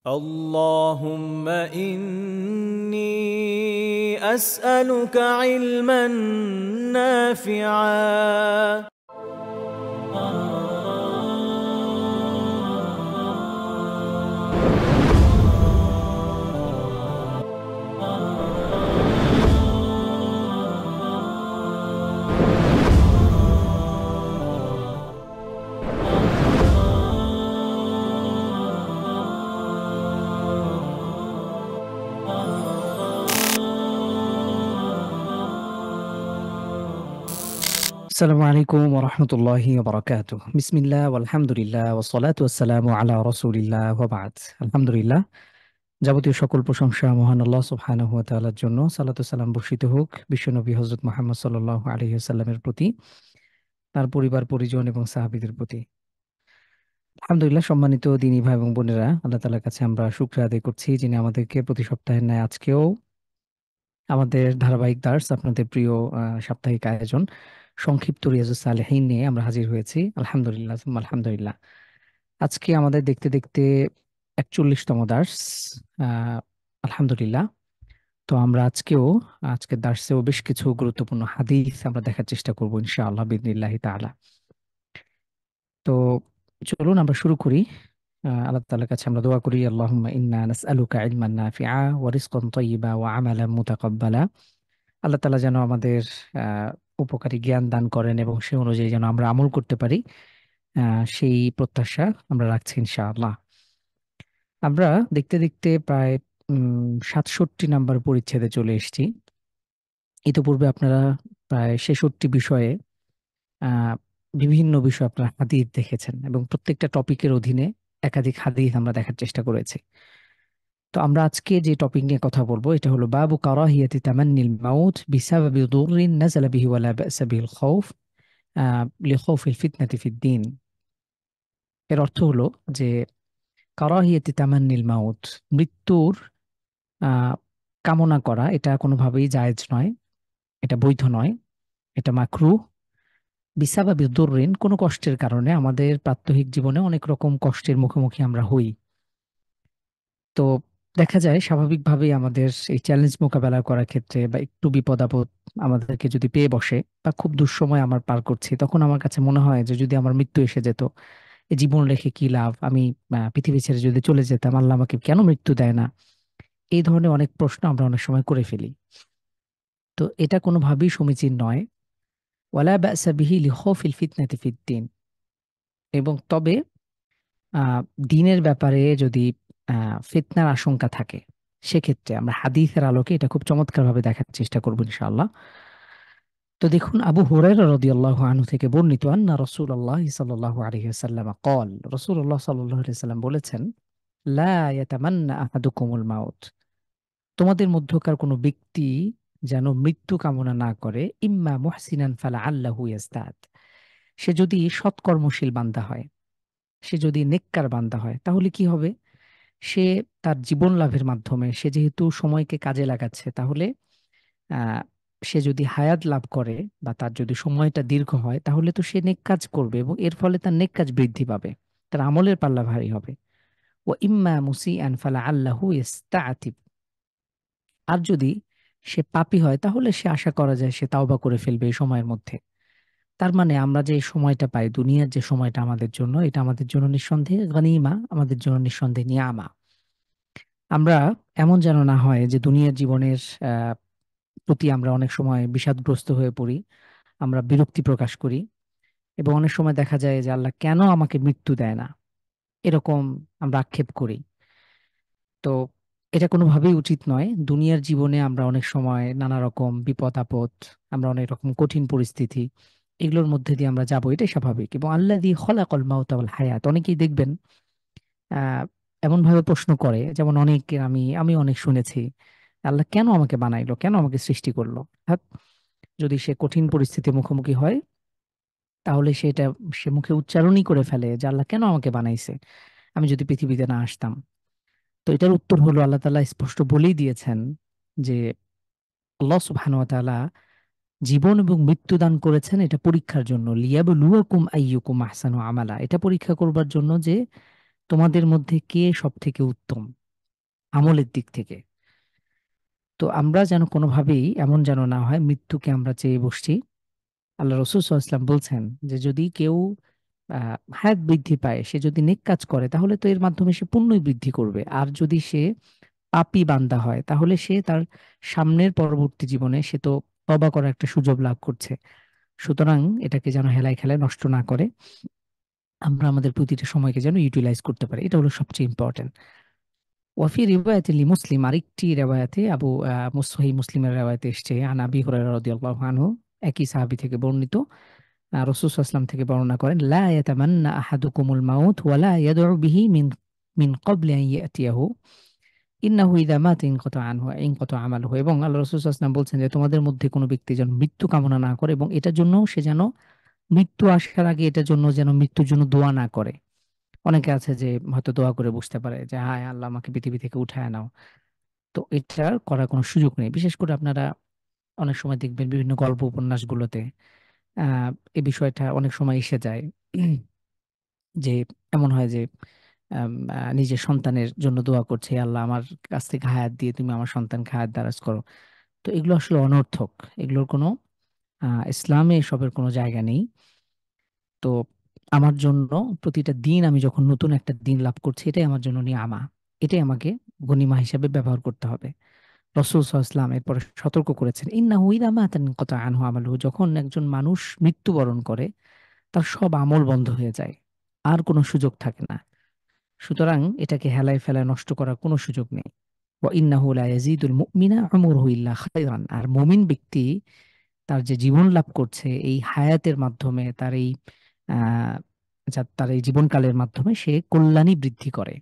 اللهم إني أسألك علما نافعا. السلام عليكم ورحمة الله وبركاته. بسم الله والحمد لله والصلاة والسلام على رسول الله وبعد. আলহামদুলিল্লাহ, যাবতীয় সকল প্রশংসা মহান আল্লাহ সুবহানাহু ওয়া তাআলার জন্য। সালাতু সালাম বর্ষিত হোক বিশ্বনবী হযরত মুহাম্মদ সাল্লাল্লাহু আলাইহি ওয়াসাল্লামের প্রতি, তার পরিবার পরিজন এবং সাহাবীদের প্রতি। আলহামদুলিল্লাহ, সম্মানিত দিনী ভাই এবং বোনেরা, আল্লাহ তাআলার কাছে আমরা শুকরিয়া আদায় করছি যিনি আমাদেরকে প্রতি সপ্তাহের ন্যায় আজকেও আমাদের ধারাবাহিক দার্স, আপনাদের প্রিয় সাপ্তাহিক আয়োজন সংক্ষিপ্ত রিয়াজুস সালেহীন নিয়ে আমরা হাজির হয়েছি। আলহামদুলিল্লাহ সুম্মা আলহামদুলিল্লাহ। আজকে আমাদের দেখতে দেখতে 41তম দার্স। আহ, আলহামদুলিল্লাহ। তো আমরা আজকের দার্সেও বেশ কিছু গুরুত্বপূর্ণ হাদিস আমরা দেখার চেষ্টা করবো ইনশাআল্লাহ বিইذনিল্লাহি তাআলা। তো চলুন আমরা শুরু করি। আল্লাহ তাআলার কাছে আমরা দোয়া করি, আল্লাহুম্মা ইন্না নাসআলুকা ইলমান নাফিআ ওয়া রিজকান তাইয়্যিবা ওয়া আমালান মুতাকাব্বালা। আল্লাহ তাআলা যেন আমাদের আহ, উপকারী জ্ঞান দান করেন এবং সে অনুযায়ী যেন আমরা আমল করতে পারি, সেই প্রত্যাশা আমরা রাখছি ইনশাআল্লাহ। আমরা দেখতে দেখতে প্রায় 67 নাম্বার পরিচ্ছেদে চলে এসেছি। ইতিপূর্বে আপনারা প্রায় 66 বিষয়ে আহ, বিভিন্ন বিষয় আপনারা হাদিস দেখেছেন এবং প্রত্যেকটা টপিকের অধীনে একাধিক হাদিস আমরা দেখার চেষ্টা করেছি। তো আমরা আজকে যে টপিক নিয়ে কথা বলবো এটা হলো বাবু কারাহিয়াতি তামান্নিল মাউত বিসাবাবি দুররিন নাযালা বিহি ওয়ালা বা'সা বিল খাউফ লিখাউফিল ফিতনাতি ফিদ দ্বীন। এর অর্থ হলো যে কারাহিয়াতি তামান্নিল মাউত, মৃত্যুর আহ, কামনা করা এটা কোনোভাবেই জায়েজ নয়, এটা বৈধ নয়, এটা মাকরুহ। বিসাবাবি দুররিন, কোনো কষ্টের কারণে আমাদের প্রাত্যহিক জীবনে অনেক রকম কষ্টের মুখোমুখি আমরা হই। তো দেখা যায় স্বাভাবিকভাবেই আমাদের এই চ্যালেঞ্জ মোকাবেলা করার ক্ষেত্রে বা একটু বিপদ আপদ আমাদেরকে যদি পেয়ে বসে বা খুব দুঃসময় আমার পার করছি, তখন আমার কাছে মনে হয় যে যদি আমার মৃত্যু এসে যেত, এই জীবন রেখে কি লাভ, আমি পৃথিবী ছেড়ে যদি চলে যেতাম, আল্লাহ আমাকে কেন মৃত্যু দেয় না। এই ধরনের অনেক প্রশ্ন আমরা অনেক সময় করে ফেলি। তো এটা কোনোভাবেই সমীচীন নয়। ওয়ালা বা'সা বিহি লিখাউফিল ফিতনাতি ফিদ দ্বীন। এবং তবে আহ দিনের ব্যাপারে যদি ফিতনার আশঙ্কা থাকে, সেক্ষেত্রে আমরা হাদিসের আলোকে এটা খুব চমৎকারভাবে দেখার চেষ্টা করবো ইনশাআল্লাহ। তো দেখুন, আবু হুরায়রা রাদিয়াল্লাহু আনহু থেকে বর্ণিত, আন্না রাসূলুল্লাহ সাল্লাল্লাহু আলাইহি ওয়াসাল্লাম ক্বাল, রাসূলুল্লাহ সাল্লাল্লাহু আলাইহি ওয়াসাল্লাম বলেছেন, লা ইয়াতামান্না আহাদুকুমুল মাউত, তোমাদের মধ্যকার কোনো ব্যক্তি যেন মৃত্যু কামনা না করে, ইম্মা মুহসিনান ফালাআল্লাহু ইয়াস্তাদ, সে যদি সৎকর্মশীল বান্দা হয়, সে যদি নেককার বান্দা হয়, তাহলে কি হবে, সে তার জীবন লাভের মাধ্যমে সে যেহেতু সময়কে কাজে লাগাচ্ছে, তাহলে আহ সে যদি হায়াত লাভ করে বা তার যদি সময়টা দীর্ঘ হয়, তাহলে তো সে নেক কাজ করবে এবং এর ফলে তার নেক কাজ বৃদ্ধি পাবে, তার আমলের পাল্লা ভারী হবে। ও ইম্মা মুসিআন ফালা আল্লাহু ইস্তাআতিব, আর যদি সে পাপী হয়, তাহলে সে আশা করা যায় সে তাওবা করে ফেলবে এই সময়ের মধ্যে। তার মানে আমরা যে সময়টা পাই, দুনিয়ার যে সময়টা আমাদের জন্য, এটা আমাদের জন্য নিঃসন্দেহে গনিমা, আমাদের জন্য নিঃসন্দেহে নিয়ামা। আমরা এমন যেন না হয় যে দুনিয়ার জীবনের আহ, প্রতি আমরা অনেক সময় বিষাদগ্রস্ত হয়ে পড়ি, আমরা বিরক্তি প্রকাশ করি এবং অনেক সময় দেখা যায় যে আল্লাহ কেন আমাকে মৃত্যু দেয় না, এরকম আমরা আক্ষেপ করি। তো এটা কোনোভাবেই উচিত নয়। দুনিয়ার জীবনে আমরা অনেক সময় নানা রকম বিপদ আপদ, আমরা অনেক রকম কঠিন পরিস্থিতি, এগুলোর মধ্যে দিয়ে আমরা যাবো, এটাই স্বাভাবিক। এবং আল্লাহ দিয়ে খলাকল মাউতা ওয়াল হায়াত, অনেকেই দেখবেন আহ এমন ভাবে প্রশ্ন করে, যেমন অনেকে, আমি অনেক শুনেছি, আল্লাহ কেন আমাকে বানাইলো, কেন আমাকে সৃষ্টি করলো। অর্থাৎ যদি সে কঠিন পরিস্থিতির মুখোমুখি হয়, তাহলে সে মুখে উচ্চারণই করে ফেলে যে আল্লাহ কেন আমাকে বানাইছে, আমি যদি পৃথিবীতে না আসতাম। তো এটার উত্তর হলো, আল্লাহ তাআলা স্পষ্ট বলেই দিয়েছেন যে আল্লাহ সুবহানাহু ওয়া তাআলা জীবন এবং মৃত্যু দান করেছেন এটা পরীক্ষার জন্য, লিয়াবলুয়াকুম আইয়ুকুম আহসানু আমালা, এটা পরীক্ষা করবার জন্য যে তোমাদের মধ্যে কে সব থেকে উত্তম আমলের দিক থেকে। তো আমরা যেন কোনোভাবেই এমন যেন না হয় মৃত্যুকে আমরা চেয়ে বসছি। আল্লাহ রসুল সাল্লাল্লাহু আলাইহি ওয়াসাল্লাম বলছেন যে যদি কেউ হায়াত বৃদ্ধি পায়, সে যদি নেক কাজ করে তাহলে তো এর মাধ্যমে সে পুণ্যই বৃদ্ধি করবে। আর যদি সে পাপী বান্দা হয় তাহলে সে তার সামনের পরবর্তী জীবনে সে তো তওবা করার একটা সুযোগ লাভ করছে। সুতরাং এটাকে যেন হেলায় খেলায় নষ্ট না করে, আমরা আমাদের প্রতিটা সময়কে যেন ইউটিলাইজ করতে পারি, এটা হলো সবচেয়ে ইম্পর্টেন্ট। ওয়াফি রিওয়ায়াতে লি মুসলিম, আরেকটি রেওয়ায়াতে আবু সহিহ মুসলিমের রেওয়ায়াতে এসেছে, আন আবি হুরায়রা রাদিয়াল্লাহু আনহু, একই সাহাবী থেকে বর্ণিত, রাসূল সাল্লাল্লাহু আলাইহি ওয়াসাল্লাম থেকে বর্ণনা করেন, লা ইয়াতামান্না আহাদুকুমুল মাউত ওয়া লা ইয়াদউ বিহি মিন মিন ক্বাবলি আন ইয়াতিয়াহু ইন্নাহু ইযা মাতা ইনকাতা আনহু ইনকাতা আমালুহু। এবং আল্লাহ রাসূল সাল্লাল্লাহু আলাইহি ওয়াসাল্লাম বলছেন যে তোমাদের মধ্যে কোনো ব্যক্তি যেন মৃত্যু কামনা না করে এবং এটার জন্য সে যেন মৃত্যু আসার আগে এটার জন্য যেন মৃত্যুর জন্য দোয়া না করে। অনেকে আছে যে হয়তো দোয়া করে বসতে পারে যে হায় আল্লাহ আমাকে পৃথিবী থেকে উঠায় নাও। তো এটার করার কোনো সুযোগ নেই। বিশেষ করে আপনারা অনেক সময় দেখবেন বিভিন্ন গল্প উপন্যাসগুলোতে এই বিষয়টা অনেক সময় এসে যায়। উম, যে এমন হয় যে নিজের সন্তানের জন্য দোয়া করছে, "হে আল্লাহ আমার কাছ থেকে হায়াত দিয়ে তুমি আমার সন্তানকে হায়াত দারাজ করো।" তো এগুলো আসলে অনর্থক। এগুলোর কোনো ইসলামে এসবের কোনো জায়গা নেই। তো আমার জন্য প্রতিটা দিন, আমি যখন নতুন একটা দিন লাভ করছি, এটাই আমার জন্য নিয়ামা। এটাই আমাকে গনিমা হিসাবে ব্যবহার করতে হবে। রাসূল সাল্লাল্লাহু আলাইহি ওয়াসাল্লাম এরপরে সতর্ক করেছেন, ইন্নাহু ইযা মাতা ইনকাতা আনহু আমালুহু, যখন একজন মানুষ মৃত্যুবরণ করে তার সব আমল বন্ধ হয়ে যায়, আর কোনো সুযোগ থাকে না। সুতরাং এটাকে হেলায় ফেলায় নষ্ট করার কোনো সুযোগ নেই। ওয়া ইন্নাহু লা ইয়াজিদুল মুমিনা উমরুহু ইল্লা খায়রান, আর মুমিন ব্যক্তি তার যে জীবন লাভ করছে এই হায়াতের মাধ্যমে, তার এই আহ তার এই জীবনকালের মাধ্যমে সে কল্যাণই বৃদ্ধি করে।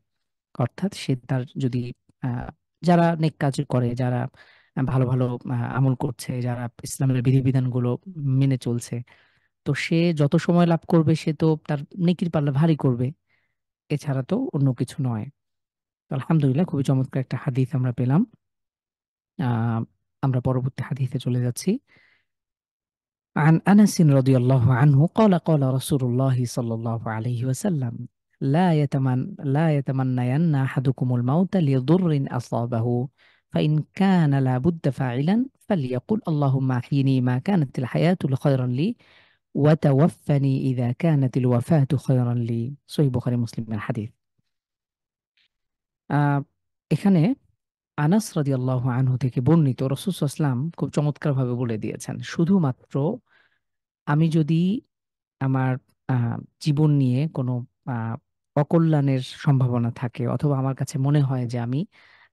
অর্থাৎ সে তার যদি আহ, যারা নেক কাজ করে, যারা ভালো ভালো আমল করছে, যারা ইসলামের বিধিবিধানগুলো মেনে চলছে, তো সে যত সময় লাভ করবে সে তো তার নেকির পাল্লা ভারী করবে, এছাড়া তো অন্য কিছু নয়। তো আলহামদুলিল্লাহ, খুবই চমৎকার একটা হাদিস আমরা পেলাম। আহ আমরা পরবর্তী হাদিসে চলে যাচ্ছি। عن أنس رضي الله عنه قال قال رسول الله صلى الله عليه وسلم لا يتمنين أحدكم الموت لضر أصابه فإن كان لا بد فاعلا فليقل اللهم أحيني ما كانت الحياة خيرا لي وتوفني إذا كانت الوفاة خيرا لي। সহিহ বুখারী মুসলিমের হাদিস। আহ, এখানে আনাস রাদিয়াল্লাহু আনহু থেকে বর্ণিত, রাসূল সাল্লাল্লাহু আলাইহি ওয়াসাল্লাম খুব চমৎকারভাবে বলে দিয়েছেন, শুধুমাত্র আমি যদি আমার আহ, জীবন নিয়ে কোনো আহ, অকল্যাণের সম্ভাবনা থাকে, অথবা আমার কাছে মনে হয় যে আমি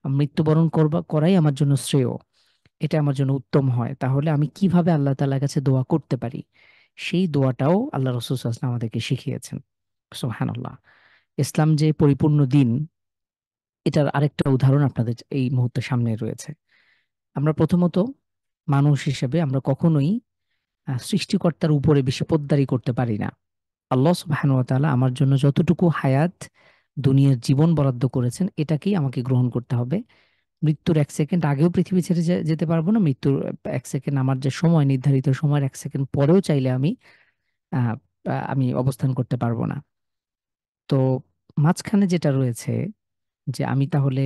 মৃত্যুবরণ করাই আমার জন্য শ্রেয়, এটা আমার জন্য উত্তম হয়, তাহলে আমি কিভাবে আল্লাহ তাআলার কাছে দোয়া করতে পারি, সেই দোয়াটাও আল্লাহ রাসূল সাল্লাল্লাহু আলাইহি ওয়াসাল্লাম আমাদেরকে শিখিয়েছেন। সুবহানাল্লাহ। ইসলাম যে পরিপূর্ণ দিন, এটার আরেকটা উদাহরণ আপনাদের এই মুহূর্তে সামনে রয়েছে। আমরা প্রথমত মানুষ হিসেবে আমরা কখনোই সৃষ্টিকর্তার উপরে বেশি পোদ্দারি করতে পারি না। আল্লাহ সুবহানাহু ওয়া তাআলা আমার জন্য যতটুকু হায়াত দুনিয়ার জীবন বরাদ্দ করেছেন এটাকেই আমাকে গ্রহণ করতে হবে। মৃত্যুর 1 সেকেন্ড আগেও পৃথিবী ছেড়ে যেতে পারবো না, মৃত্যুর 1 সেকেন্ড, আমার যে সময় নির্ধারিত সময়ের 1 সেকেন্ড পরেও চাইলে আমি আহ, আমি অবস্থান করতে পারবো না। তো মাঝখানে যেটা রয়েছে যে আমি তাহলে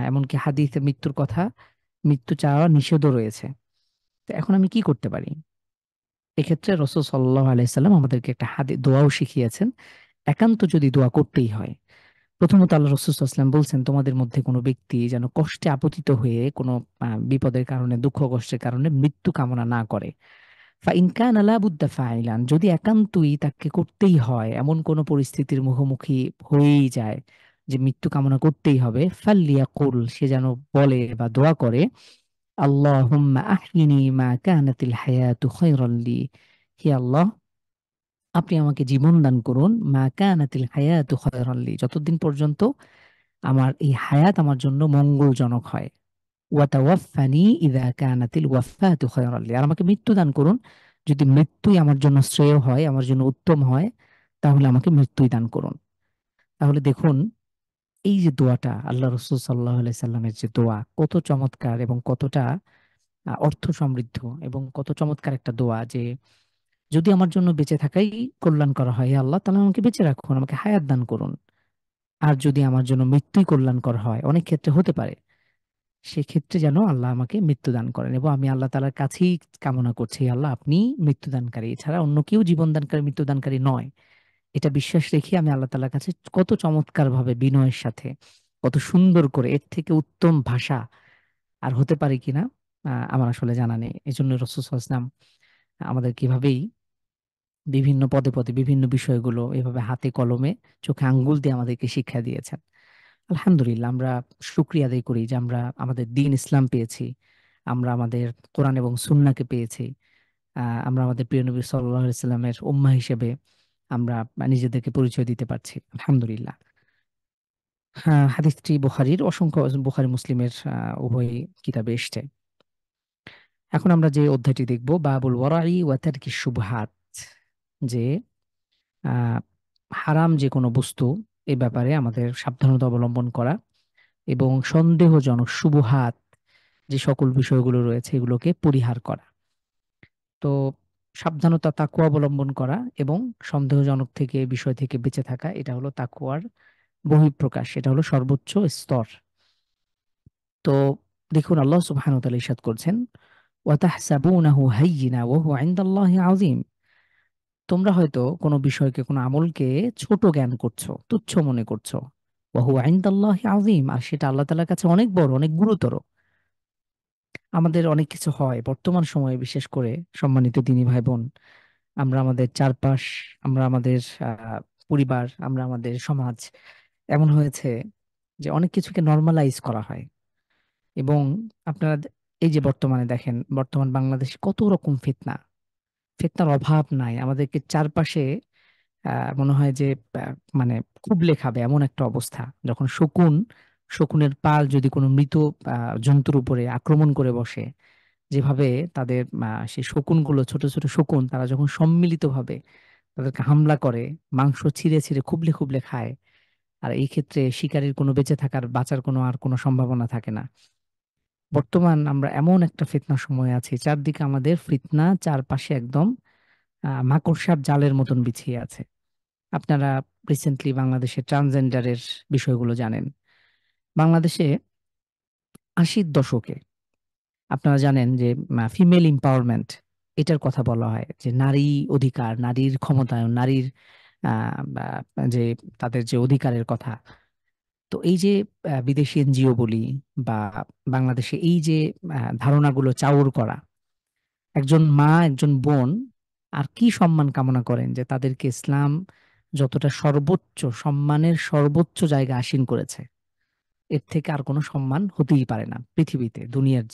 এমনকি হাদিসে মৃত্যুর কথা, মৃত্যু চাওয়া নিষেধও রয়েছে। তো এখন আমি কি করতে পারি? এক্ষেত্রে রাসূল সাল্লাল্লাহু আলাইহি সাল্লাম আমাদেরকে একটা দোয়াও শিখিয়েছেন। একান্ত যদি দোয়া করতেই হয়, প্রথমত আল্লাহ রাসূল সাল্লাল্লাহু আলাইহি ওয়াসাল্লাম বলছেন, তোমাদের মধ্যে কোনো ব্যক্তি যেন কষ্টে আপতিত হয়ে কোনো বিপদের কারণে, দুঃখ কষ্টের কারণে মৃত্যু কামনা না করে। ফাইন কানা লা বুদ্দা ফাইলান, যদি একান্তই তাকে করতেই হয়, এমন কোনো পরিস্থিতির মুখোমুখি হয়েই যায় যে মৃত্যু কামনা করতেই হবে, ফালইয়াকুল, সে যেন বলে বা দোয়া করে, আল্লাহুম্মা আহইনি মা কানাতিল হায়াতু খায়রান লি, হে আল্লাহ আপনি আমাকে জীবন দান করুন, মা কানাতিল হায়াতু খায়রান লি, যতদিন পর্যন্ত আমার এই হায়াত আমার জন্য মঙ্গলজনক হয়। ওয়া তাওয়াফফানি ইযা কানাতিল ওয়াফাতু খায়রান লি, আর আমাকে মৃত্যু দান করুন যদি মৃত্যুই আমার জন্য শ্রেয় হয়, আমার জন্য উত্তম হয়, তাহলে আমাকে মৃত্যুই দান করুন। তাহলে দেখুন, এই যে দোয়াটা, আল্লাহ রাসূল সাল্লাল্লাহু আলাইহি সাল্লামের যে দোয়া, কত চমৎকার এবং কতটা অর্থ সমৃদ্ধ, এবং কত চমৎকার একটা দোয়া যে যদি আমার জন্য বেঁচে থাকাই কল্যাণ করা হয়, হে আল্লাহ তাহলে আমাকে বেঁচে রাখুন, আমাকে হায়াত দান করুন। আর যদি আমার জন্য মৃত্যুই কল্যাণকর হয়, অনেক ক্ষেত্রে হতে পারে, সেক্ষেত্রে যেন আল্লাহ আমাকে মৃত্যু দান করেন। এবং আমি আল্লাহ তাআলার কাছেই কামনা করছি, আল্লাহ আপনি মৃত্যুদানকারী, এছাড়া অন্য কেউ জীবনদানকারী মৃত্যুদানকারী নয়। এটা বিশ্বাস রেখে আমি আল্লাহ তাআলার কাছে কত চমৎকার ভাবে বিনয়ের সাথে, কত সুন্দর করে, এর থেকে উত্তম ভাষা আর হতে পারে কিনা আমার আসলে জানা নেই। এই জন্য রাসূল সাল্লাল্লাহু আলাইহি ওয়াসাল্লাম আমাদের কিভাবেই বিভিন্ন পদে পদে বিভিন্ন বিষয়গুলো এভাবে হাতে কলমে চোখে আঙ্গুল দিয়ে আমাদেরকে শিক্ষা দিয়েছেন। আলহামদুলিল্লাহ, আমরা শুকরিয়া আদায় করি যে আমরা আমাদের দ্বীন ইসলাম পেয়েছি, আমরা আমাদের কোরআন এবং সুন্নাহকে পেয়েছি। আমরা আমাদের প্রিয় নবী সাল্লাল্লাহু আলাইহি সাল্লামের উম্মাহ হিসেবে আমরা নিজেদেরকে পরিচয় দিতে পারছি। আলহামদুলিল্লাহ। হ্যাঁ, হাদিসটি বুখারীর, অসংখ্য বুখারী মুসলিমের উভয় কিতাবে এসছে। এখন আমরা যে অধ্যায়টি দেখব, বাবুল ওয়ারাই ওয়া তারকিশ শুবহাত, যে আহ, হারাম যে কোনো বস্তু এ ব্যাপারে আমাদের সাবধানতা অবলম্বন করা এবং সন্দেহজনক শুবহাত যে সকল বিষয়গুলো রয়েছে এগুলোকে পরিহার করা। তো সাবধানতা, তাকওয়া অবলম্বন করা এবং সন্দেহজনক থেকে বিষয় থেকে বেঁচে থাকা, এটা হলো তাকওয়ার বহিঃপ্রকাশ, এটা হলো সর্বোচ্চ স্তর। তো দেখুন, আল্লাহ সুবহানাহু ওয়া তাআলা ইরশাদ করছেন, ওয়া তাহসাবুনাহু হায়্যিনা ওয়া হুয়া ইনদাল্লাহি আযীম। তোমরা হয়তো কোনো বিষয়কে, কোনো আমলকে ছোট জ্ঞান করছো, তুচ্ছ মনে করছো। ওয়া হুয়া ইনদাল্লাহি আযীম, আর সেটা আল্লাহ তাআলার কাছে অনেক বড়, অনেক গুরুতর। আমাদের অনেক কিছু হয় বর্তমান সময়ে, বিশেষ করে সম্মানিত দিনী ভাই বোন, আমরা আমাদের চারপাশ, আমরা আমাদের আহ, পরিবার, আমরা আমাদের সমাজ, এমন হয়েছে যে অনেক কিছুকে নর্মালাইজ করা হয়। এবং আপনারা এই যে বর্তমানে দেখেন, বর্তমান বাংলাদেশে কত রকম ফিতনা, ফিতনার অভাব নাই আমাদেরকে চারপাশে। মনে হয় যে আহ, মানে খুবলে খাবে এমন একটা অবস্থা, যখন শকুনের পাল যদি কোনো মৃত জন্তুর উপরে আক্রমণ করে বসে, যেভাবে তাদের সেই শকুনগুলো, ছোট ছোট শকুন, তারা যখন সম্মিলিতভাবে তাদেরকে হামলা করে, মাংস ছিঁড়ে ছিঁড়ে খুবলে খুবলে খায়। আর এই ক্ষেত্রে শিকারীর কোনো বেঁচে থাকার, বাঁচার কোনো আর কোনো সম্ভাবনা থাকে না। বর্তমান আমরা এমন একটা ফিতনার সময় আছি, চারদিকে আমাদের ফিতনা, চারপাশে একদম মাকড়সার জালের মতন বিছিয়ে আছে। আপনারা রিসেন্টলি বাংলাদেশে ট্রান্সজেন্ডারের বিষয়গুলো জানেন। বাংলাদেশে 80-র দশকে আপনারা জানেন যে ফিমেল এম্পাওয়ারমেন্ট, এটার কথা বলা হয়, যে নারী অধিকার, নারীর ক্ষমতায়ন, নারীর যে তাদের যে অধিকারের কথা। তো এই যে বিদেশি এনজিও বলি বা বাংলাদেশে এই যে ধারণাগুলো চাউর করা, একজন মা, একজন বোন আর কি সম্মান কামনা করেন যে তাদেরকে ইসলাম যতটা সর্বোচ্চ সম্মানের সর্বোচ্চ জায়গা আসীন করেছে, এর থেকে আর কোনো সম্মান হতেই পারে না পৃথিবীতে, দুনিয়ার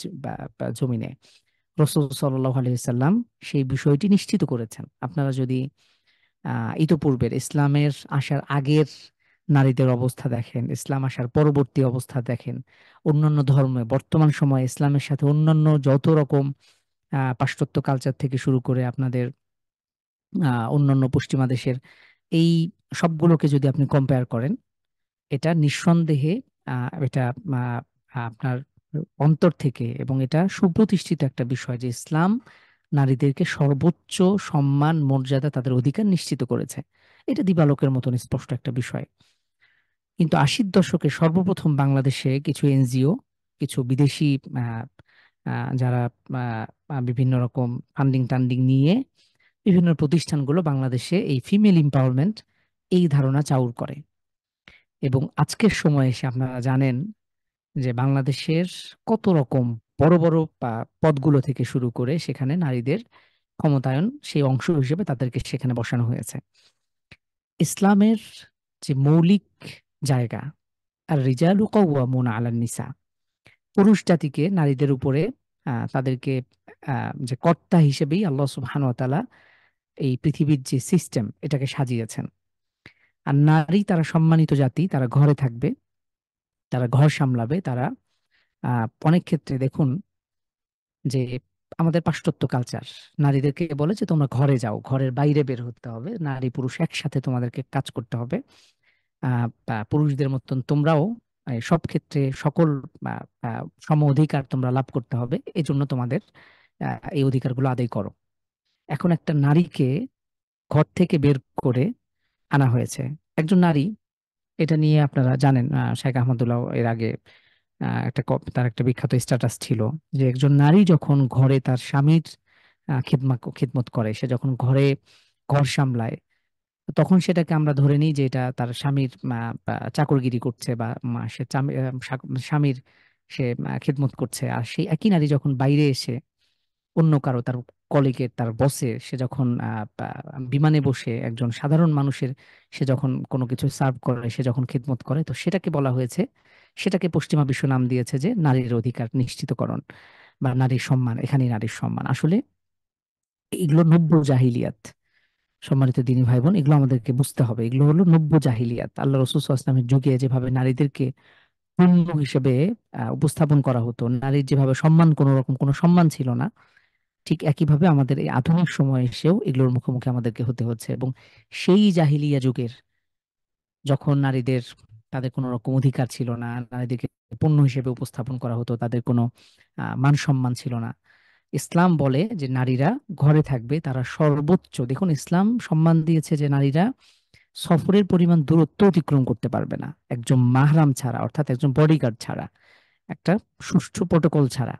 বা জমিনে। রাসূল সাল্লাল্লাহু আলাইহি সাল্লাম সেই বিষয়টি নিশ্চিত করেছেন। আপনারা যদি ইতোপূর্বের ইসলামের আসার আগের নারীদের অবস্থা দেখেন, ইসলাম আসার পরবর্তী অবস্থা দেখেন, অন্যান্য ধর্মে বর্তমান সময়ে ইসলামের সাথে অন্যান্য যত রকম পাশ্চাত্য কালচার থেকে শুরু করে আপনাদের অন্যান্য পশ্চিমা দেশের এই সবগুলোকে যদি আপনি কম্পেয়ার করেন, এটা নিঃসন্দেহে এটা আপনার অন্তর থেকে, এবং এটা সুপ্রতিষ্ঠিত একটা বিষয় যে ইসলাম নারীদেরকে সর্বোচ্চ সম্মান, মর্যাদা, তাদের অধিকার নিশ্চিত করেছে। এটা দিবালোকের মতন স্পষ্ট একটা বিষয়। কিন্তু 80-র দশকে সর্বপ্রথম বাংলাদেশে কিছু এনজিও, কিছু বিদেশি আহ, যারা বিভিন্ন রকম ফান্ডিং টান্ডিং নিয়ে বিভিন্ন প্রতিষ্ঠানগুলো বাংলাদেশে এই ফিমেল এম্পাওয়ারমেন্ট, এই ধারণা চাউর করে। এবং আজকের সময়ে এসে আপনারা জানেন যে বাংলাদেশের কত রকম বড় বড় পদগুলো থেকে শুরু করে সেখানে নারীদের ক্ষমতায়ন, সেই অংশ হিসেবে তাদেরকে সেখানে বসানো হয়েছে। ইসলামের যে মৌলিক জায়গা, আর রিজালু কাওয়ামুনা আলান নিসা, পুরুষ জাতিকে নারীদের উপরে তাদেরকে যে কর্তা হিসেবেই আল্লাহ সুবহানাহু ওয়া তাআলা এই পৃথিবীর যে সিস্টেম এটাকে সাজিয়েছেন। আর নারী, তারা সম্মানিত জাতি, তারা ঘরে থাকবে, তারা ঘর সামলাবে, তারা অনেক ক্ষেত্রে দেখুন যে আমাদের পাশ্চাত্য কালচার নারীদেরকে বলে যে তোমরা ঘরে যাও, ঘরের বাইরে বের হতে হবে, নারী পুরুষ একসাথে তোমাদেরকে কাজ করতে হবে, বা পুরুষদের মতন তোমরাও সব ক্ষেত্রে সকল সম অধিকার তোমরা লাভ করতে হবে, এজন্য তোমাদের এই অধিকারগুলো আদায় করো। এখন একটা নারীকে ঘর থেকে বের করে আনা হয়েছে। একজন নারী এটা নিয়ে আপনারা জানেন, শেখ আহমদুল্লাহ এর আগে তার একটা বিখ্যাত স্ট্যাটাস ছিল যে একজন নারী যখন ঘরে তার স্বামীর খিদমত করে, সে যখন ঘরে ঘর সামলায়, তখন সেটাকে আমরা ধরে নিই যে এটা তার স্বামীর বা চাকরগিরি করছে, বা সে স্বামীর সে খিদমত করছে। আর সেই একই নারী যখন বাইরে এসে অন্য কারো, তার কলিগের, তার বসের, সে যখন বিমানে বসে একজন সাধারণ মানুষের, সে যখন কোনো কিছু সার্ভ করে, সে যখন খিদমত করে, তো সেটাকে বলা হয়েছে, সেটাকে পশ্চিমা বিশ্ব নাম দিয়েছে যে নারীর অধিকার নিশ্চিতকরণ বা নারীর সম্মান। এখানেই নারীর সম্মান আসলে, এগুলো নব্য জাহিলিয়াত। সম্মানিত দিনী ভাই বোন, এগুলো আমাদেরকে বুঝতে হবে, এগুলো হলো নব্য জাহিলিয়াত। আল্লাহ রাসূল সাল্লাল্লাহু আলাইহি ওয়াসাল্লামের যুগে যেভাবে নারীদেরকে পণ্য হিসেবে উপস্থাপন করা হতো, নারীর যেভাবে সম্মান, কোনো রকম কোনো সম্মান ছিল না, ঠিক একইভাবে আমাদের এই আধুনিক সময়ে এসেও এগুলোর মুখোমুখি আমাদেরকে হতে হচ্ছে। এবং সেই জাহিলিয়া যুগের, যখন নারীদের, তাদের কোনো রকম অধিকার ছিল না, নারীদেরকে পণ্য হিসেবে উপস্থাপন করা হতো, তাদের কোনো মান সম্মান ছিল না, ইসলাম বলে যে নারীরা ঘরে থাকবে, তারা সর্বোচ্চ, দেখুন ইসলাম সম্মান দিয়েছে যে নারীরা সফরের পরিমাণ দূরত্ব অতিক্রম করতে পারবে না একজন মাহরাম ছাড়া, অর্থাৎ একজন বডিগার্ড ছাড়া, একটা সুষ্ঠু প্রটোকল ছাড়া।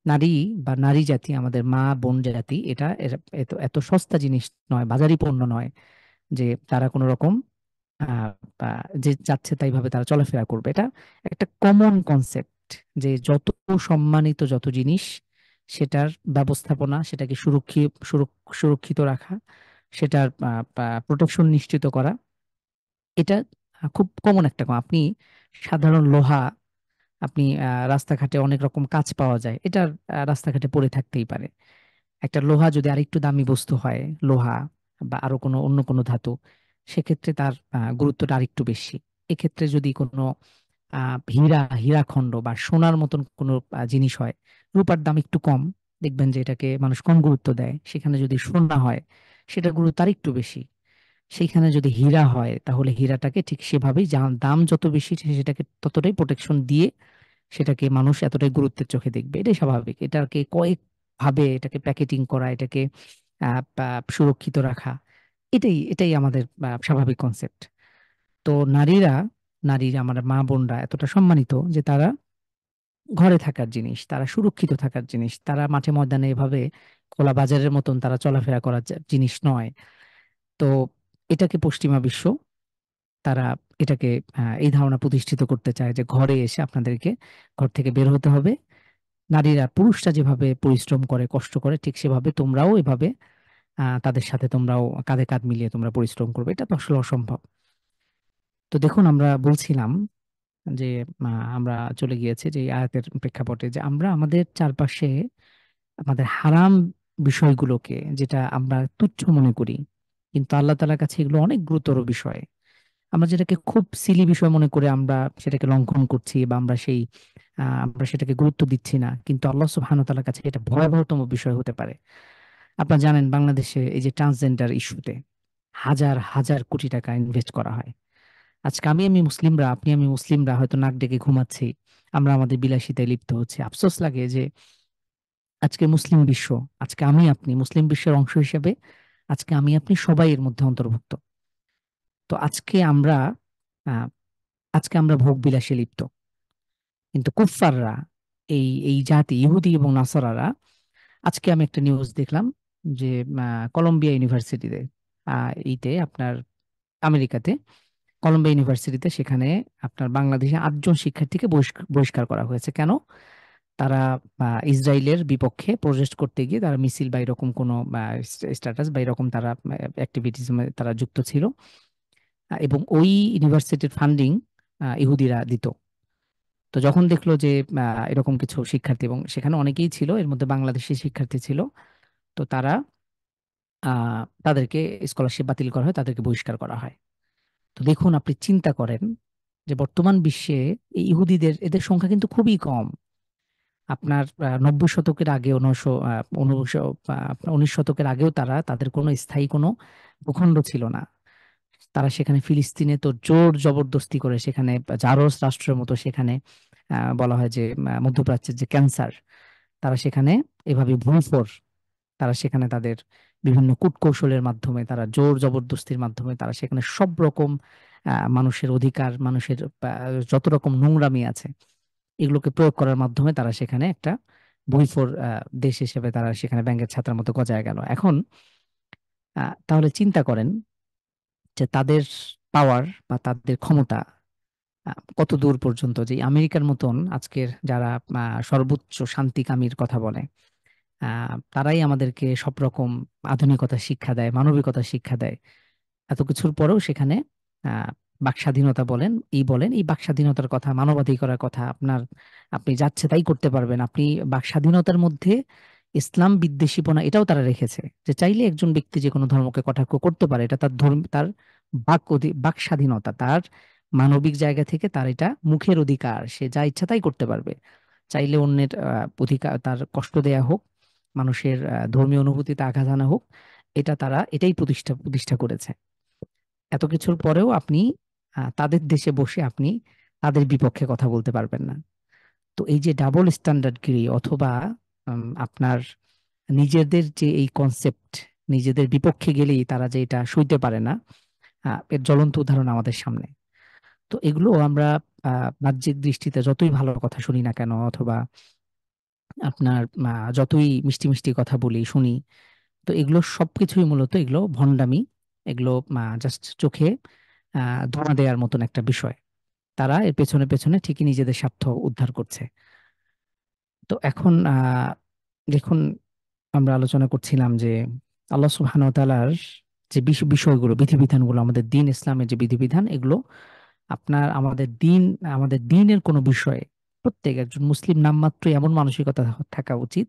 নারী বা নারী জাতি, আমাদের মা বোন জাতি, এটা এত এত সস্তা জিনিস নয়, বাজারি পণ্য নয় যে তারা কোনো রকম বা যে যাচ্ছে তাই ভাবে তারা চলাফেরা করবে। এটা একটা কমন কনসেপ্ট যে যত সম্মানিত যত জিনিস, সেটার ব্যবস্থাপনা, সেটাকে সুরক্ষিত রাখা, সেটার প্রোটেকশন নিশ্চিত করা, এটা খুব কমন একটা আপনি সাধারণ লোহা, আপনি রাস্তাঘাটে অনেক রকম কাঁচ পাওয়া যায়, এটা রাস্তাঘাটে পড়ে থাকতেই পারে। একটা লোহা যদি আরেকটু দামি বস্তু হয়, লোহা বা আরো কোনো অন্য কোনো ধাতু, সেক্ষেত্রে তার গুরুত্বটা আরেকটু বেশি। এক্ষেত্রে যদি কোনো হীরাখণ্ড বা সোনার মতন কোনো জিনিস হয়, রূপার দাম একটু কম, দেখবেন যে এটাকে মানুষ কম গুরুত্ব দেয়। সেখানে যদি সোনা হয়, সেটার গুরুত্ব আরেকটু বেশি। সেইখানে যদি হীরা হয়, তাহলে হীরাটাকে ঠিক সেভাবেই, দাম যত বেশি সেটাকে ততটাই প্রোটেকশন দিয়ে সেটাকে মানুষ এতটাই গুরুত্বের চোখে দেখবে। এটাই স্বাভাবিক। এটাকে কয়েক ভাবে এটাকে প্যাকেটিং করা, এটাকে সুরক্ষিত রাখা, এটাই আমাদের স্বাভাবিক কনসেপ্ট। তো নারীরা আমার মা বোনরা এতটা সম্মানিত যে তারা ঘরে থাকার জিনিস, তারা সুরক্ষিত থাকার জিনিস, তারা মাঠে ময়দানে এভাবে খোলা বাজারের মতন তারা চলাফেরা করার জিনিস নয়। তো এটাকে পশ্চিমা বিশ্ব, তারা এটাকে এই ধারণা প্রতিষ্ঠিত করতে চায় যে ঘরে এসে আপনাদেরকে ঘর থেকে বের হতে হবে। নারীরা, পুরুষরা যেভাবে পরিশ্রম করে, কষ্ট করে, ঠিক সেভাবে তোমরাও এভাবে তাদের সাথে তোমরাও কাঁধে কাঁধ মিলিয়ে তোমরা পরিশ্রম করবে। এটা তো আসলে অসম্ভব। তো দেখুন, আমরা বলছিলাম যে আমরা চলে গিয়েছে যে এই আয়াতের প্রেক্ষাপটে, যে আমরা আমাদের চারপাশে আমাদের হারাম বিষয়গুলোকে, যেটা আমরা তুচ্ছ মনে করি, কিন্তু আল্লাহ তাআলার কাছে এগুলো অনেক গুরুতর বিষয়। আমরা যেটাকে খুব সিলি বিষয় মনে করে আমরা সেটাকে লঙ্ঘন করছি, বা আমরা সেটাকে গুরুত্ব দিচ্ছি না, কিন্তু আল্লাহ সুবহানাহু ওয়া তাআলার কাছে এটা ভয়াবহতম বিষয় হতে পারে। আপনারা জানেন, বাংলাদেশে এই যে ট্রান্সজেন্ডার ইস্যুতে হাজার হাজার কোটি টাকা ইনভেস্ট করা হয়। আজকে আমি মুসলিমরা, আমি মুসলিমরা হয়তো নাক ডেকে ঘুমাচ্ছি, আমরা আমাদের বিলাসিতায় লিপ্ত হচ্ছে। আফসোস লাগে যে আজকে মুসলিম বিশ্ব, আজকে আপনি মুসলিম বিশ্বের অংশ হিসেবে, আজকে আপনি সবাই এর মধ্যে অন্তর্ভুক্ত। তো আহ, আজকে আমরা ভোগ বিলাসে লিপ্ত, কিন্তু কুফফাররা, এই জাতি ইহুদি এবং নাসারারা, আজকে আমি একটা নিউজ দেখলাম যে কলম্বিয়া ইউনিভার্সিটিতে, এইতে আপনার আমেরিকাতে, কলম্বিয়া ইউনিভার্সিটিতে, সেখানে আপনার বাংলাদেশে 8 জন শিক্ষার্থীকে বহিষ্কার করা হয়েছে। কেন? তারা ইসরায়েলের বিপক্ষে প্রোটেস্ট করতে গিয়ে তারা মিছিল বা এরকম কোনো স্ট্যাটাস বা এরকম তারা অ্যাক্টিভিটিস তারা যুক্ত ছিল। এবং ওই ইউনিভার্সিটির ফান্ডিং ইহুদিরা দিত। তো যখন দেখলো যে এরকম কিছু শিক্ষার্থী, এবং সেখানে অনেকেই ছিল, এর মধ্যে বাংলাদেশি শিক্ষার্থী ছিল, তো তাদেরকে স্কলারশিপ বাতিল করা হয়, তাদেরকে বহিষ্কার করা হয়। তো দেখুন, আপনি চিন্তা করেন যে বর্তমান বিশ্বে এই ইহুদিদের, এদের সংখ্যা কিন্তু খুবই কম। আপনার 90 শতকের আগে, 19 শতকের আগেও তাদের কোনো স্থায়ী কোনো ভূখণ্ড ছিল না। তারা সেখানে ফিলিস্তিনে তো জোর জবরদস্তি করে, সেখানে জারজ রাষ্ট্রের মতো, সেখানে বলা হয় যে মধ্যপ্রাচ্যের যে ক্যান্সার, তারা সেখানে এভাবে ভূফর, তারা সেখানে তাদের বিভিন্ন কূটকৌশলের মাধ্যমে, তারা জোর জবরদস্তির মাধ্যমে তারা সেখানে সব রকম মানুষের অধিকার, মানুষের যত রকম নোংরামি আছে, এগুলোকে প্রয়োগ করার মাধ্যমে তারা সেখানে একটা বহিঃফোর দেশ হিসেবে তারা সেখানে ব্যাঙের ছাতার মতো গজায় গেল। এখন তাহলে চিন্তা করেন যে তাদের পাওয়ার বা তাদের ক্ষমতা কত দূর পর্যন্ত, যে আমেরিকার মতন আজকের যারা সর্বোচ্চ শান্তিকামীর কথা বলে, তারাই আমাদেরকে সব রকম আধুনিকতা শিক্ষা দেয়, মানবিকতা শিক্ষা দেয়। এত কিছুর পরেও সেখানে আহ বাক স্বাধীনতা বলেন, এই বাক স্বাধীনতার কথা, মানবাধিকারের কথা, আপনি যাচ্ছে তাই করতে পারবেন। আপনি বাক স্বাধীনতার মধ্যে ইসলাম বিদ্বেষীপনা এটাও তারা রেখেছে, যে চাইলে একজন ব্যক্তি যে কোনো ধর্মকে কটাক্ষ করতে পারে, এটা তার ধর্ম, তার বাক স্বাধীনতা, তার মানবিক জায়গা থেকে তার এটা মুখের অধিকার, সে যা ইচ্ছা তাই করতে পারবে। চাইলে অন্যের অধিকার, তার কষ্ট দেয়া হোক, মানুষের ধর্মীয় অনুভূতিতে আঘাত আনা হোক, এটা তারা এটাই প্রতিষ্ঠা প্রতিষ্ঠা করেছে। এত কিছুর পরেও আপনি তাদের দেশে বসে আপনি তাদের বিপক্ষে কথা বলতে পারবেন না। তো এই যে ডাবল স্ট্যান্ডার্ডগিরি, অথবা আপনার নিজেদের যে এই কনসেপ্ট, নিজেদের বিপক্ষে গেলেই তারা যে এটা সইতে পারে না, এর জ্বলন্ত উদাহরণ আমাদের সামনে। তো এগুলো আমরা বাহ্যিক দৃষ্টিতে যতই ভালো কথা শুনি না কেন, অথবা আপনার যতই মিষ্টি মিষ্টি কথা বলি শুনি, তো এগুলো সবকিছুই মূলত এগুলো ভণ্ডামি, এগুলো জাস্ট চোখে ধোঁয়া দেওয়ার মতন একটা বিষয়। তারা এর পেছনে পেছনে ঠিকই নিজেদের স্বার্থ উদ্ধার করছে। তো এখন দেখুন, আমরা আলোচনা করছিলাম যে আল্লাহ সুবহানাহু ওয়া তাআলার যে বিষয়গুলো, বিধিবিধানগুলো, আমাদের দিন ইসলামের যে বিধিবিধান, এগুলো আমাদের দিনের কোনো বিষয়ে প্রত্যেক একজন মুসলিম নামমাত্রই এমন মানসিকতা থাকা উচিত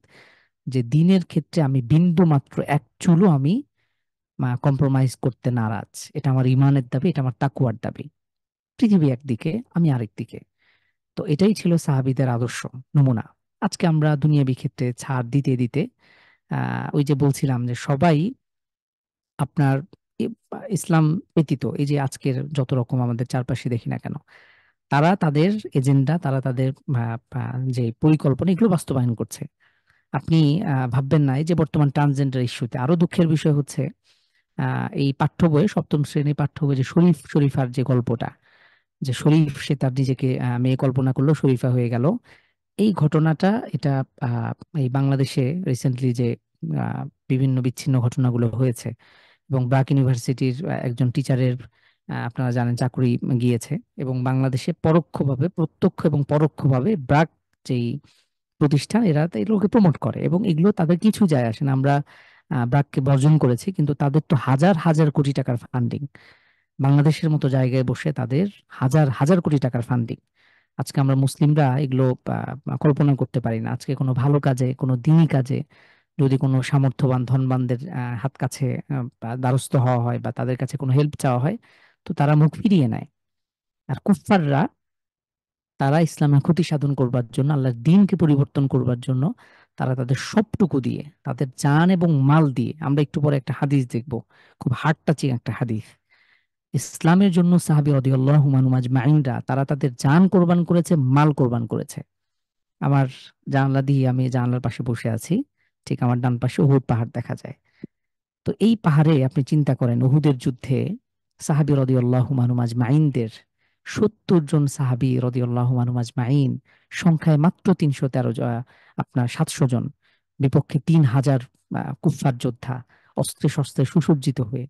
যে দিনের ক্ষেত্রে আমি বিন্দু মাত্র এক চুলও আমি কম্প্রোমাইজ করতে নারাজ। এটা আমার ইমানের দাবি, এটা আমার তাকুয়ার দাবি। পৃথিবী একদিকে, আমি আরেক দিকে। তো এটাই ছিল সাহাবীদের আদর্শ নমুনা। আজকে আমরা দুনিয়াবি ক্ষেত্রে ছাড় দিতে দিতে ওই যে বলছিলাম যে সবাই আপনার ইসলাম ব্যতীত এই যে আজকের যত রকম আমাদের চারপাশে দেখি না কেন, তারা তাদের এজেন্ডা, তারা তাদের যে পরিকল্পনা, এগুলো বাস্তবায়ন করছে। আপনি ভাববেন না, এই যে বর্তমান ট্রান্সজেন্ডার ইস্যুতে আরো দুঃখের বিষয় হচ্ছে এই পাঠ্য বইয়ে, সপ্তম শ্রেণীর পাঠ্য বইয়ে যে শরীফার যে গল্পটা, যে শরীফ সে তার নিজেকে মেয়ে কল্পনা করলো, শরীফা হয়ে গেল, এই ঘটনাটা, এটা আহ, এই বাংলাদেশে রিসেন্টলি যে আহ, বিভিন্ন বিচ্ছিন্ন ঘটনাগুলো হয়েছে, এবং ব্রাক ইউনিভার্সিটির একজন টিচারের আপনারা জানেন চাকরি গিয়েছে, এবং বাংলাদেশে পরোক্ষভাবে, প্রত্যক্ষ এবং পরোক্ষভাবে ব্রাক যেই প্রতিষ্ঠান, এরা তো এগুলোকে প্রমোট করে, এবং এগুলো তাদের কিছু যায় আসে না। আমরা ব্রাককে বর্জন করেছি, কিন্তু তাদের তো হাজার হাজার কোটি টাকার ফান্ডিং, বাংলাদেশের মতো জায়গায় বসে তাদের হাজার হাজার কোটি টাকার ফান্ডিং। আজকে আমরা মুসলিমরা এগুলো কল্পনা করতে পারি না। আজকে কোনো ভালো কাজে, কোনো দিনী কাজে যদি কোনো সামর্থ্যবান ধনবানদের হাত কাছে দ্বারস্থ হওয়া হয়, বা তাদের কাছে কোনো হেল্প চাওয়া হয়, তো তারা মুখ ফিরিয়ে নেয়। আর কুফফাররা, তারা ইসলামের ক্ষতি সাধন করবার জন্য, আল্লাহর দ্বীনকে পরিবর্তন করবার জন্য, তারা তাদের সবটুকু দিয়ে, তাদের জান এবং মাল দিয়ে, আমরা একটু পরে একটা হাদিস দেখব, খুব হার্ট টাচিং একটা হাদিস, ইসলামের জন্য সাহাবী রাদিয়াল্লাহু আনহুম আজমাইনরা তারা তাদের জান কোরবান করেছে, মাল কোরবান করেছে। আমার জানলা দিয়ে, আমি জানলার পাশে বসে আছি, ঠিক আমার ডান পাশে উহুদ পাহাড় দেখা যায়। তো এই পাহাড়ে আপনি চিন্তা করেন, উহুদের যুদ্ধে সাহাবী রাদিয়াল্লাহু আনহুম আজমাইনদের 70 জন সাহাবী রাদিয়াল্লাহু আনহুম আজমাইন, সংখ্যায় মাত্র 313 আপনার 700 জন, বিপক্ষে 3000 কুফফার যোদ্ধা, অস্ত্রে শস্ত্রে সুসজ্জিত হয়ে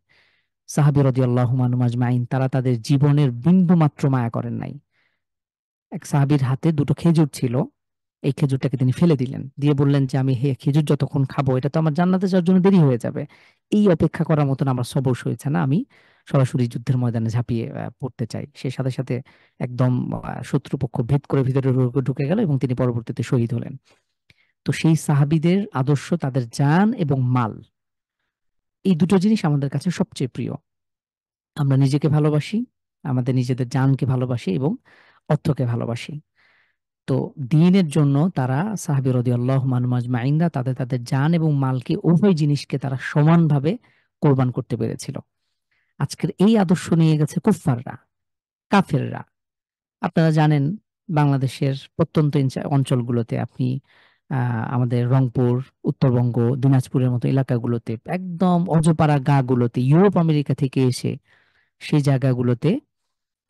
সাহাবী রাদিয়াল্লাহু আনহুম আজমাইন, তারা তাদের জীবনের বিন্দু মাত্র মায়া করেন নাই। এক সাহাবীর হাতে দুটো খেজুর ছিল, এই খেজুরটাকে তিনি ফেলে দিলেন, দিয়ে বললেন যে আমি খেজুর যতক্ষণ খাবো, এটা তো আমার জান্নাতে যাওয়ার জন্য দেরি হয়ে যাবে। এই অপেক্ষা করার মতন আমার সবর হয়েছে না, আমি সরাসরি যুদ্ধের ময়দানে ঝাঁপিয়ে পড়তে চাই। সে সাথে সাথে একদম শত্রুপক্ষ ভেদ করে ভিতরে ঢুকে গেল, এবং তিনি পরবর্তীতে শহীদ হলেন। তো সেই সাহাবীদের আদর্শ, তাদের জান এবং মাল, এই দুটো জিনিস আমাদের কাছে সবচেয়ে প্রিয়। আমরা নিজেকে ভালোবাসি, আমাদের নিজেদের জানকে ভালোবাসি, এবং অর্থকে ভালোবাসি। তো দ্বীনের জন্য তারা সাহাবী রাদিয়াল্লাহু আনহুম আজমাইনরা তাদের তাদের জান এবং মালকে, উভয় জিনিসকে তারা সমানভাবে কোরবান করতে পেরেছিল। আজকের এই আদর্শ নিয়ে গেছে কুফফাররা, কাফেররা। আপনারা জানেন, বাংলাদেশের প্রত্যন্ত অঞ্চলগুলোতে আপনি আমাদের রংপুর, উত্তরবঙ্গ, দিনাজপুরের মতো এলাকাগুলোতে, একদম অজপাড়া গাগুলোতে, ইউরোপ আমেরিকা থেকে এসে সেই জায়গাগুলোতে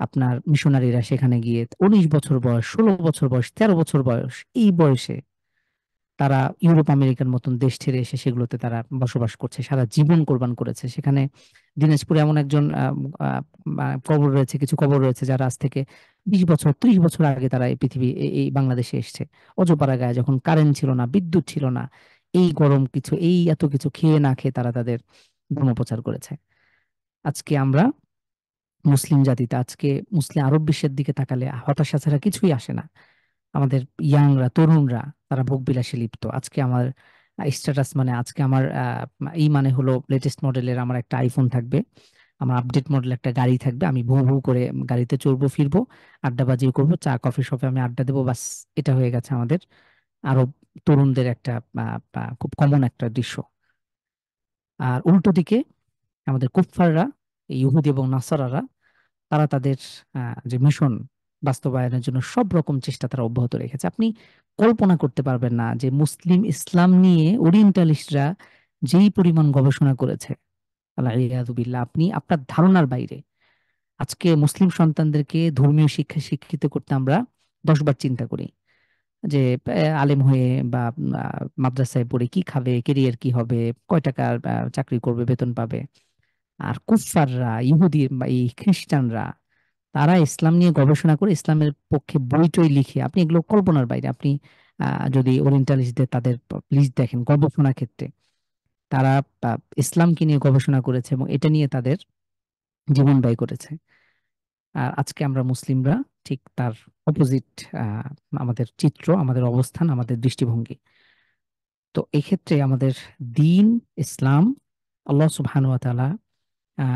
আপনার মিশনারিরা সেখানে গিয়ে 19 বছর বয়স, 16 বছর বয়স, 13 বছর বয়স, এই বয়সে তারা ইউরোপ আমেরিকার মতন দেশ ছেড়ে এসে সেগুলোতে তারা বসবাস করছে, সারা জীবন কোরবান করেছে সেখানে। দিনাজপুরে এমন একজন কবর রয়েছে, কিছু কবর রয়েছে যারা আজ থেকে 20 বছর 30 বছর আগে তারা এই পৃথিবী এই বাংলাদেশে এসছে। অজপাড়া গায়ে যখন কারেন্ট ছিল না, বিদ্যুৎ ছিল না, এই গরম কিছু, এই এত কিছু খেয়ে না খেয়ে তারা তাদের ধর্ম প্রচার করেছে। আজকে আমরা মুসলিম জাতিতে, আজকে মুসলিম আরব বিশ্বের দিকে তাকালে হতাশা ছাড়া কিছুই আসে না। আমাদের ইয়াংরা, তরুণরা, তারা ভোগবিলাসে লিপ্ত। আজকে আমার স্ট্যাটাস মানে, আজকে আমার এই মানে হলো লেটেস্ট মডেলের আমার একটা আইফোন থাকবে, আমার আপডেট মডেল একটা গাড়ি থাকবে, আমি ভৌ ভৌ করে গাড়িতে চড়বো, ফিরবো, আড্ডাবাজি করবো, চা কফি শপে আমি আড্ডা দেবো, বাস। এটা হয়ে গেছে আমাদের আরব তরুণদের একটা খুব কমন একটা দৃশ্য। আর উল্টো দিকে আমাদের কুফফাররা, এই ইহুদি এবং নাসারারা, তারা তাদের যে মিশন বাস্তবায়নের জন্য সব রকম চেষ্টা তারা অব্যাহত রেখেছে। আপনি কল্পনা করতে পারবেন না যে মুসলিম ইসলাম নিয়ে ওরিয়েন্টালিস্টরা যেই পরিমাণ গবেষণা করেছে, আল্লাহ ইয়াযু বিল্লাহ, আপনি আপনার ধারণার বাইরে। আজকে মুসলিম সন্তানদেরকে ধর্মীয় শিক্ষা শিক্ষিত করতে আমরা 10 বার চিন্তা করি যে আলেম হয়ে বা মাদ্রাসায় পড়ে কি খাবে, কেরিয়ার কি হবে, কয় টাকার চাকরি করবে, বেতন পাবে। আর কুফফাররা, ইহুদি বা এই খ্রিস্টানরা, তারা ইসলাম নিয়ে গবেষণা করে ইসলামের পক্ষে বই টই লিখে, আপনি এগুলো কল্পনার বাইরে। আপনি যদি ওরিয়েন্টালিস্টদের তাদের লিস্ট দেখেন গবেষণা ক্ষেত্রে, তারা ইসলামকে নিয়ে গবেষণা করেছে এবং এটা নিয়ে তাদের জীবন ব্যয় করেছে। আর আজকে আমরা মুসলিমরা ঠিক তার অপোজিট, আমাদের চিত্র, আমাদের অবস্থান, আমাদের দৃষ্টিভঙ্গি। তো এক্ষেত্রে আমাদের দিন ইসলাম, আল্লাহ সুবহানাহু ওয়া তাআলা,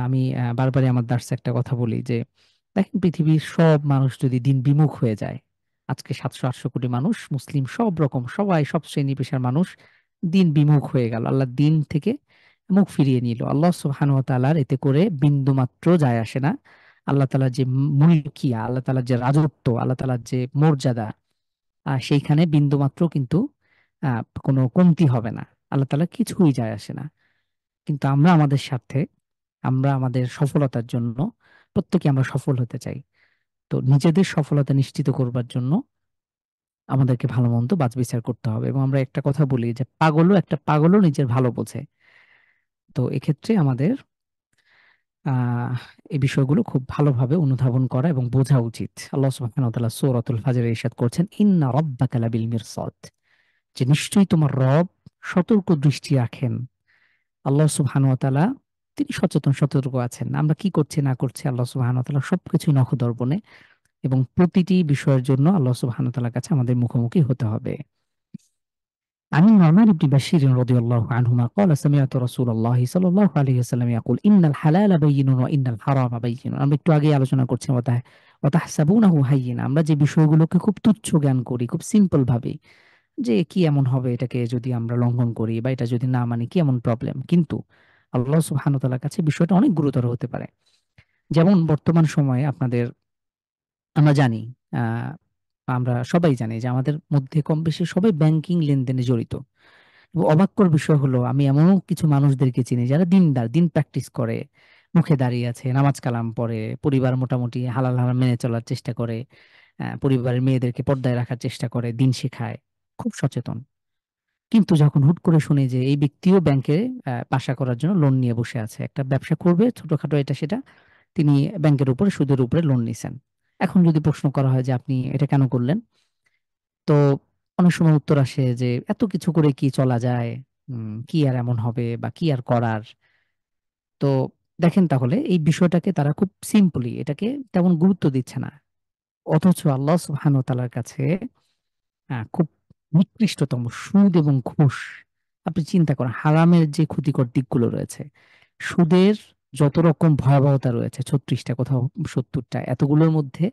আমি বারবারই আমার দার্সে একটা কথা বলি যে দেখেন, পৃথিবীর সব মানুষ যদি দিন বিমুখ হয়ে যায়, আজকে 700-800 কোটি মানুষ মুসলিম, সব রকম সবাই, সব শ্রেণী পেশার মানুষ দিন বিমুখ হয়ে গেল, আল্লাহ দিন থেকে মুখ ফিরিয়ে নিল, আল্লাহ সুবহানাহু ওয়া তাআলার এতে করে বিন্দু মাত্র যায় আসে না। আল্লাহ তাআলার যে মুলকিয়া, আল্লাহ তাআলার যে রাজত্ব, আল্লাহ তাআলার যে মর্যাদা, সেইখানে বিন্দু মাত্র কিন্তু কোনো কমতি হবে না। আল্লাহ তাআলা কিছুই যায় আসে না। কিন্তু আমরা আমাদের স্বার্থে, আমরা আমাদের সফলতার জন্য, প্রত্যেকে আমরা সফল হতে চাই। তো নিজেদের সফলতা নিশ্চিত করবার জন্য আমাদেরকে ভালো মন্দ বাছবিচার করতে হবে। এবং আমরা একটা কথা বলি যে পাগলও নিজের ভালো বোঝে। তো এক্ষেত্রে আমাদের আহ এই বিষয়গুলো খুব ভালোভাবে অনুধাবন করা এবং বোঝা উচিত। আল্লাহ সুবহানাহু ওয়া তাআলা সূরাতুল ফাজরে ইরশাদ করছেন, ইন্না রাব্বাকা লাবিল মিরসাদ, যে নিশ্চয়ই তোমার রব সতর্ক দৃষ্টি রাখেন। আল্লাহ সুবহানাহু ওয়া তাআলা তিনি সচেতন, সতর্ক আছেন। আমরা কি করছি না করছি আল্লাহ সুবহানাহু ওয়া তাআলা সবকিছু নখদর্পণে, এবং প্রতিটি বিষয়ের জন্য আল্লাহ সুবহানাহু ওয়া তাআলার কাছে আমাদের মুখোমুখি হতে হবে। عن النعمان بن بشير رضي الله عنهما قال سمعت رسول الله صلى الله عليه وسلم يقول إن الحلال بين وإن الحرام بين। আমরা একটু আগে আলোচনা করছি ওয়াতাহসাবুনাহু হায়্যিনা, আমরা যে বিষয়গুলোকে খুব তুচ্ছ জ্ঞান করি, খুব সিম্পল ভাবে, যে কি এমন হবে এটাকে যদি আমরা লঙ্ঘন করি বা এটা যদি না মানি কি এমন প্রবলেম, কিন্তু আল্লাহ সুবহানাহু ওয়া তাআলার কাছে বিষয়টা অনেক গুরুতর হতে পারে। যেমন বর্তমান সময়ে আপনাদের, আমরা জানি, আহ আমরা সবাই জানি যে আমাদের মধ্যে কম বেশি সবাই ব্যাংকিং লেনদেনে জড়িত। এবং অবাক্যর বিষয় হলো, আমি এমনও কিছু মানুষদেরকে চিনি যারা দিনদার, দিন প্র্যাকটিস করে, মুখে দাঁড়িয়ে আছে, নামাজ কালাম পড়ে, পরিবার মোটামুটি হালাল হারাম মেনে চলার চেষ্টা করে, পরিবারের মেয়েদেরকে পর্দায় রাখার চেষ্টা করে, দিন শেখায়, খুব সচেতন। কিন্তু যখন হুট করে শুনি যে এই ব্যক্তিও ব্যাংকে বাসা করার জন্য লোন নিয়ে বসে আছে, একটা ব্যবসা করবে ছোটখাটো এটা সেটা, তিনি ব্যাংকের উপরে সুদের উপরে লোন নিছেন। এখন যদি প্রশ্ন করা হয় যে আপনি এটা কেন করলেন, তো অনেক সময় উত্তর আসে যে এত কিছু করে কি চলা যায়, কি আর এমন হবে বা কি আর করার। তো দেখেন, তাহলে এই বিষয়টাকে তারা খুব সিম্পলি, এটাকে তেমন গুরুত্ব দিচ্ছে না। অথচ আল্লাহ সুবহানাহু ওয়া তাআলার কাছে খুব নিকৃষ্টতম সুদ এবং ঘুষ। আপনি চিন্তা করেন হারামের যে ক্ষতিকর দিকগুলো রয়েছে, সুদের যত রকম ভয়াবহতা রয়েছে, 36টা কোথাও 70টা, এতগুলোর মধ্যে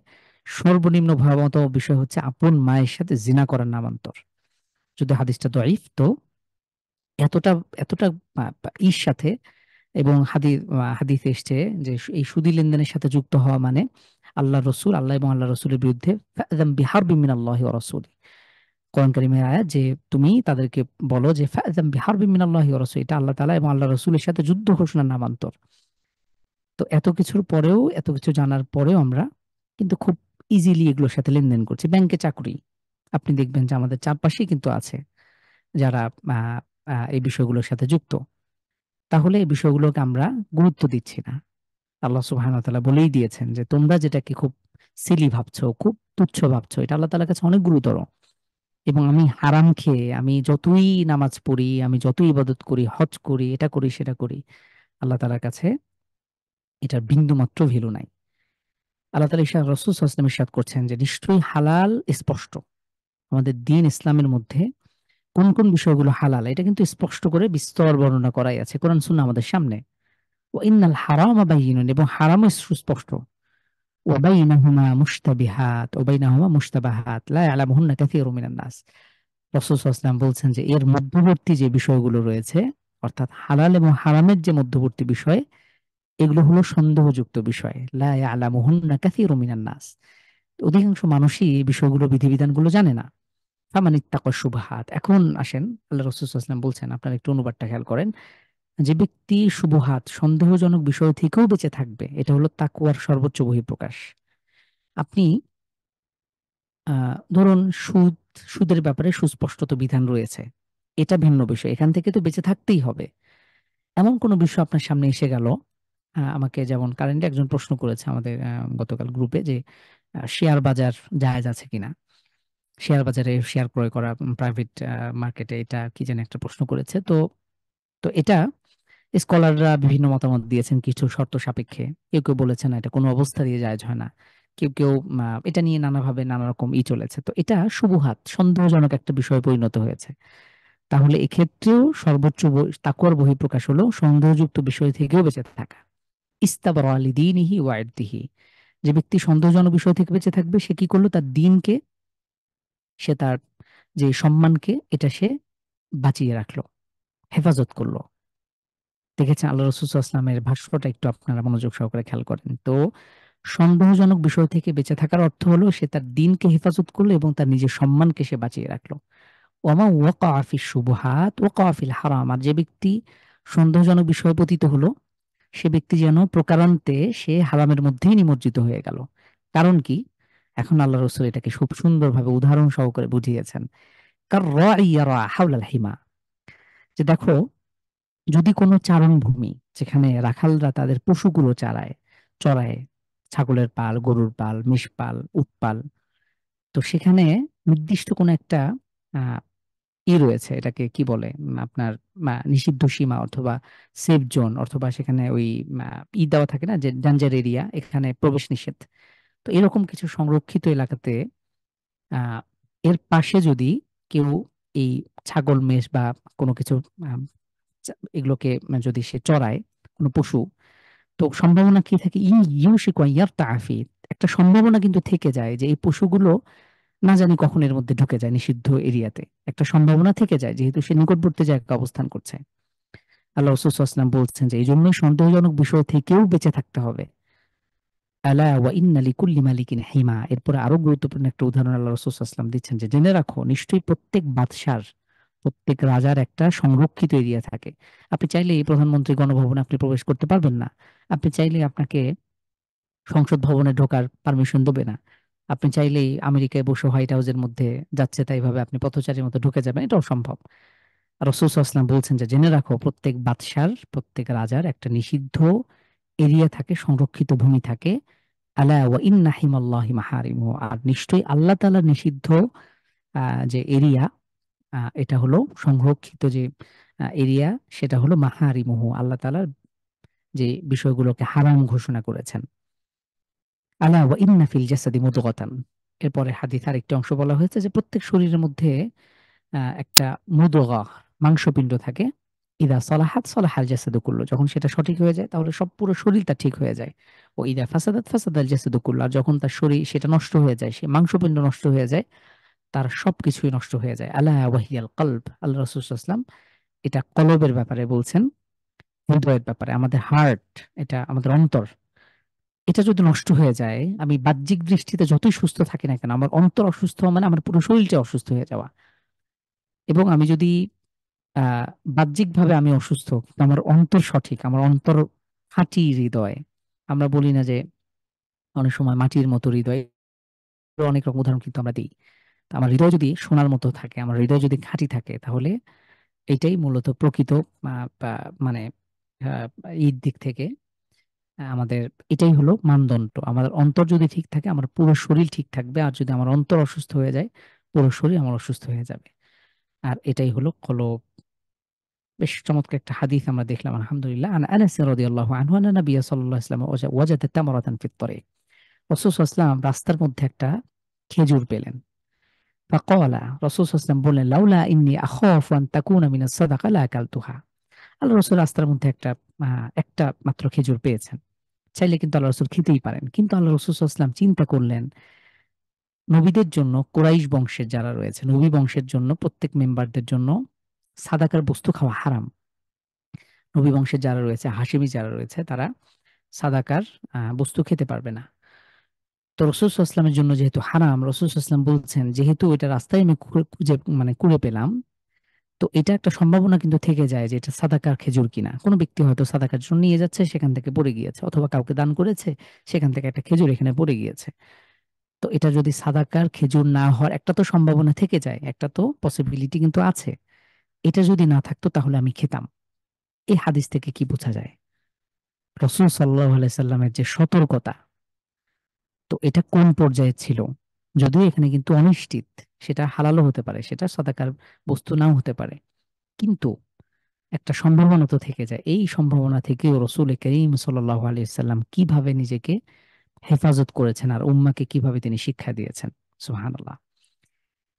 সর্বনিম্ন ভয়াবহতম বিষয় হচ্ছে আপন মায়ের সাথে জিনা করার নামান্তর। যদি হাদিসটা দঈফ, তো এতটা এতটা ইর সাথে, এবং হাদিসে এসছে যে এই সুদী লেনদেনের সাথে যুক্ত হওয়া মানে আল্লাহ এবং আল্লাহ রসুলের বিরুদ্ধে ফাআযাম বিহারবিন মিনাল্লাহি ওয়া রাসূলিহি। কোরআন কারীমের আয়াত যে তুমি তাদেরকে বলো যে ফাআযাম বিহারবিন মিনাল্লাহি ওয়া রাসূলিহি, এটা আল্লাহ তাআলা এবং আল্লাহ রসুলের সাথে যুদ্ধ ঘোষণার নামান্তর। তো এত কিছুর পরেও, এত কিছু জানার পরেও আমরা কিন্তু খুব ইজিলি এগুলোর সাথে লেনদেন করছে। ব্যাংকে চাকরি, আপনি দেখবেন যে আমাদের চারপাশেই কিন্তু আছে যারা আহ, এই বিষয়গুলোর সাথে যুক্ত। তাহলে এই বিষয়গুলোকে আমরা গুরুত্ব দিচ্ছি না। আল্লাহ সুবহানাহু ওয়া তাআলা বলেই দিয়েছেন যে তোমরা যেটাকে খুব সিলি ভাবছো, খুব তুচ্ছ ভাবছো, এটা আল্লাহ তাআলার কাছে অনেক গুরুতর। এবং আমি হারাম খেয়ে আমি যতই নামাজ পড়ি, আমি যতই ইবাদত করি, হজ করি, এটা করি সেটা করি, আল্লাহ তাআলার কাছে এটার বিন্দু মাত্র ভ্যালু নাই। আল্লাহ তাআলা রাসূল সাল্লাল্লাহু আলাইহি ওয়াসাল্লাম ইরশাদ করছেন যে নিশ্চয়ই হালাল স্পষ্ট। আমাদের দ্বীন ইসলামের মধ্যে কোন কোন বিষয়গুলো হালাল এটা কিন্তু স্পষ্ট করে বিস্তর বর্ণনা করাই আছে কোরআন সুন্নাহ আমাদের সামনে। ওয়া ইন্নাল হারামা বাইয়িনুন, এবং হারামও সুস্পষ্ট। ওয়া বাইনাহুমা মুশতাবিহাত ওয়া বাইনাহুমা মুশতাবাহাত লা ইয়ালামুহুন্না কাসীরুম মিনান নাস। রাসূল সাল্লাল্লাহু আলাইহি ওয়াসাল্লাম বলছেন যে এর মধ্যবর্তী যে বিষয়গুলো রয়েছে, অর্থাৎ হালাল এবং হারামের যে মধ্যবর্তী বিষয়, এগুলো হলো সন্দেহযুক্ত বিষয়। লা ইয়ালামুহুন্না কাসীরুম মিনান নাস। অধিকাংশ মানুষই এই বিষয়গুলো, বিধিবিধানগুলো জানে না। ফামানিত্তাকা শুবহাত। এখন আসেন, আল্লাহ রাসূল সাল্লাল্লাহু আলাইহি ওয়াসাল্লাম বলছেন, আপনারা একটু অনুবাদটা খেয়াল করেন। যে ব্যক্তি শুবহাত, সন্দেহজনক বিষয় থেকেও বেঁচে থাকবে, এটা হলো তাকওয়ার সর্বোচ্চ বহিঃপ্রকাশ। আপনি ধরুন সুদের ব্যাপারে সুস্পষ্টত বিধান রয়েছে, এটা ভিন্ন বিষয়, এখান থেকে তো বেঁচে থাকতেই হবে। এমন কোনো বিষয় আপনার সামনে এসে গেল, আমাকে যেমন কারেন্টলি একজন প্রশ্ন করেছে আমাদের গতকাল গ্রুপে যে শেয়ার বাজার জায়েজ আছে কিনা, শেয়ার বাজারে শেয়ার ক্রয় করা প্রাইভেট মার্কেটে, এটা কি যেন একটা প্রশ্ন করেছে। তো তো এটা স্কলাররা বিভিন্ন মতামত দিয়েছেন কিছু শর্ত সাপেক্ষে। কেউ কেউ বলেছেন না, এটা কোনো অবস্থা দিয়ে জায়েজ হয় না। কেউ কেউ এটা নিয়ে নানাভাবে নানা রকম চলেছে। তো এটা শুবহাত, সন্দেহজনক একটা বিষয়ে পরিণত হয়েছে। তাহলে এক্ষেত্রেও সর্বোচ্চ তাকওয়ার বহিঃপ্রকাশ হলো সন্দেহযুক্ত বিষয় থেকেও বেঁচে থাকা। ইস্তাবরা লিদীনিহি ওয়া ইরদিহি। যে ব্যক্তি সন্দেহজনক বিষয় থেকে বেঁচে থাকবে, সে কি করলো? তার দ্বীনকে, সে তার যে সম্মানকে, এটা সে বাঁচিয়ে রাখলো, হেফাজত করলো। দেখেছেন আল্লাহ রাসূল সাল্লাল্লাহু আলাইহি ওয়াসাল্লামের ভাষ্যটা একটু আপনারা মনোযোগ সহকারে খেয়াল করেন তো। সন্দেহজনক বিষয় থেকে বেঁচে থাকার অর্থ হলো সে তার দ্বীনকে হেফাজত করলো এবং তার নিজের সম্মানকে সে বাঁচিয়ে রাখলো। ওয়ামা ওয়াকা ফিশ শুবহাত ওয়াকা ফিল হারাম। আর যে ব্যক্তি সন্দেহজনক বিষয়ে পতিত হলো, সে ব্যক্তি যেন প্রকারান্তে সে হারামের মধ্যেই নিমজ্জিত হয়ে গেল। কারণ কি? এখন আল্লাহ রাসূল এটাকে খুব সুন্দরভাবে উদাহরণ সহকারে বুঝিয়েছেন। কার রাঈ ইয়ারা হাওলাল হিমা। যে দেখো, যদি কোনো চারণভূমি, যেখানে রাখালরা তাদের পশুগুলো চড়ায়, ছাগলের পাল, গরুর পাল, মেষ পাল, উট পাল, তো সেখানে নির্দিষ্ট কোনো একটা আহ রয়েছে, এটাকে কি বলে, আপনার নিষিদ্ধ সীমা অথবা সেফ জোন, অথবা সেখানে ওই দেওয়া থাকে না যে ডেঞ্জার এরিয়া, এখানে প্রবেশ নিষেধ। তো এরকম কিছু সংরক্ষিত এলাকাতে আহ এর পাশে যদি কেউ এই ছাগল, মেষ বা কোনো কিছু এগুলোকে যদি সে চড়ায়, কোনো পশু, তো সম্ভাবনা কি থাকে? ইউশিকু আন ইয়ারতাআ ফি। একটা সম্ভাবনা কিন্তু থেকে যায় যে এই পশুগুলো না জানি কখন এর মধ্যে ঢুকে যায় নিষিদ্ধ এরিয়াতে। একটা সম্ভাবনা থেকে যায়, যেহেতু সে নিকটবর্তী জায়গায় অবস্থান করছে। আল্লাহ রাসূল সাল্লাল্লাহু আলাইহি ওয়াসাল্লাম বলছেন যে এই জন্যই সন্দেহজনক বিষয় থেকেও বেঁচে থাকতে হবে। আলা ওয়া ইন্না লিকুল্লি মালিকিন হিমা। এরপরে আরো গুরুত্বপূর্ণ একটা উদাহরণ আল্লাহ রাসূল সাল্লাল্লাহু আলাইহি ওয়াসাল্লাম দিচ্ছেন যে জেনে রাখো, নিশ্চয়ই প্রত্যেক বাদশার, প্রত্যেক রাজার একটা সংরক্ষিত এরিয়া থাকে। আপনি চাইলে এই প্রধানমন্ত্রী গণভবনে আপনি প্রবেশ করতে পারবেন না। আপনি চাইলে আপনাকে সংসদ ভবনে ঢোকার পারমিশন দেবে না। আপনি চাইলেই আমেরিকায় বসে হোয়াইট হাউসের মধ্যে যাচ্ছে তাই ভাবে আপনি পথচারীর মতো ঢুকে যাবেন, এটা অসম্ভব। আর রাসূল সাল্লাল্লাহু আলাইহি ওয়াসাল্লাম বলছেন যে জেনে রাখো, প্রত্যেক বাদশার, প্রত্যেক রাজার একটা নিষিদ্ধ এরিয়া থাকে, সংরক্ষিত ভূমি থাকে। আলা ওয়া ইন্না হিমাল্লাহি মাহারিমুহু। আর নিশ্চয়ই আল্লাহ তাআলার নিষিদ্ধ যে এরিয়া, এটা হলো সংরক্ষিত যে এরিয়া, সেটা হলো মাহারিমুহু, আল্লাহ তাআলার যে বিষয়গুলোকে হারাম ঘোষণা করেছেন। আলা ওয়া ইন্না ফিল জাসাদি মুদগাতান। এরপরে হাদিস আরেকটি অংশ বলা হয়েছে যে প্রত্যেক শরীরের মধ্যে একটা মুদগা, মাংসপিণ্ড থাকে। ইদা সলাহাত সলাহাল জাসাদু কুল্লু। যখন সেটা সঠিক হয়ে যায় তাহলে সব পুরো শরীরটা ঠিক হয়ে যায়। ও ইদা ফাসাদাত ফাসাদাল জাসাদু কুল্লু। আর যখন তার শরীর সেটা নষ্ট হয়ে যায়, সে মাংসপিণ্ড নষ্ট হয়ে যায়, তার সবকিছুই নষ্ট হয়ে যায়। আলা ওয়াহিয়াল কলব। আল্লাহ রাসূল সাল্লাল্লাহু আলাইহি ওয়াসাল্লাম এটা কলবের ব্যাপারে বলছেন, হৃদয়ের ব্যাপারে, আমাদের হার্ট, এটা আমাদের অন্তর। এটা যদি নষ্ট হয়ে যায়, আমি বাহ্যিক দৃষ্টিতে যতই সুস্থ থাকি না কেন, আমার অন্তর অসুস্থ হওয়া মানে আমার পুরো শরীরটা অসুস্থ হয়ে যাওয়া। এবং আমি যদি আহ বাহ্যিকভাবে আমি অসুস্থ, কিন্তু আমার অন্তর সঠিক, আমার অন্তর খাঁটি হৃদয়। আমরা বলি না যে অনেক সময় মাটির মতো হৃদয়, অনেক রকম উদাহরণ কিন্তু আমরা দিই। তো আমার হৃদয় যদি সোনার মতো থাকে, আমার হৃদয় যদি খাঁটি থাকে, তাহলে এটাই মূলত প্রকৃত মানে আহ, এই দিক থেকে আমাদের এটাই হলো মানদণ্ড। আমাদের অন্তর যদি ঠিক থাকে, আমার পুরো শরীর ঠিক থাকবে। আর যদি আমার অন্তর অসুস্থ হয়ে যায়, পুরো শরীর আমার অসুস্থ হয়ে যাবে। আর এটাই হলো কলব। বেশ চমৎকার একটা হাদিস আমরা দেখলাম, আলহামদুলিল্লাহ। আন আনাস রাদিয়াল্লাহু আনহু আন্না নবী সাল্লাল্লাহু আলাইহি ওয়াসাল্লাম ওয়াজাদা তামরাতান ফিত তরিক। রাসূল সাল্লাল্লাহু আলাইহি ওয়াসাল্লাম রাস্তার মধ্যে একটা খেজুর পেলেন। ফাকালা, রাসূল সাল্লাল্লাহু আলাইহি ওয়াসাল্লাম বললেন, লাউলা ইন্নী আখাফু আন তাকুনা মিনাস সাদাকা লা আকালতুহা। আল্লাহ রাসূল রাস্তার মধ্যে একটা মাত্র খেজুর পেয়েছেন। চাইলে কিন্তু আল্লাহ রাসূল খেতেই পারেন, কিন্তু আল্লাহ রাসূল সাল্লাল্লাহু আলাইহি ওয়াসাল্লাম চিন্তা করলেন, নবীদের জন্য, কুরাইশ বংশের যারা রয়েছে, নবী বংশের জন্য প্রত্যেক মেম্বারদের জন্য সাদাকার বস্তু খাওয়া হারাম। নবী বংশের যারা রয়েছে, হাশেমি যারা রয়েছে, তারা সাদাকার বস্তু খেতে পারবে না। তো রসুল সাল্লামের জন্য যেহেতু হারাম, রসুল সাল্লাম বলছেন, যেহেতু এটা রাস্তায় আমি খুঁজে মানে কুড়ে পেলাম, তো এটা একটা সম্ভাবনা কিন্তু থেকে যায় যে এটা সাদাকার খেজুর কিনা। কোনো ব্যক্তি হয়তো সাদাকার জন্য নিয়ে যাচ্ছে, সেখান থেকে পড়ে গিয়েছে, অথবা কাউকে দান করেছে, সেখান থেকে একটা খেজুর এখানে পড়ে গিয়েছে। তো এটা যদি সাদাকার খেজুর না হওয়ার একটা তো সম্ভাবনা থেকে যায়, একটা তো পসিবিলিটি কিন্তু আছে, এটা যদি না থাকতো তাহলে আমি খেতাম। এই হাদিস থেকে কি বোঝা যায়? রসুল সাল্লাহ আলাইসাল্লামের যে সতর্কতা, তো এটা কোন পর্যায়ে ছিল? যদিও এখানে কিন্তু অনিশ্চিত, সেটা হালালও হতে পারে, সেটা সাদাকার বস্তু নাও হতে পারে, কিন্তু একটা সম্ভাবনা তো থেকে যায়। এই সম্ভাবনা থেকেও রসুল করিম সাল্লাহ আলাইসাল্লাম কিভাবে নিজেকে হেফাজত করেছেন, আর উম্মাকে কিভাবে তিনি শিক্ষা দিয়েছেন। সুবহানাল্লাহ।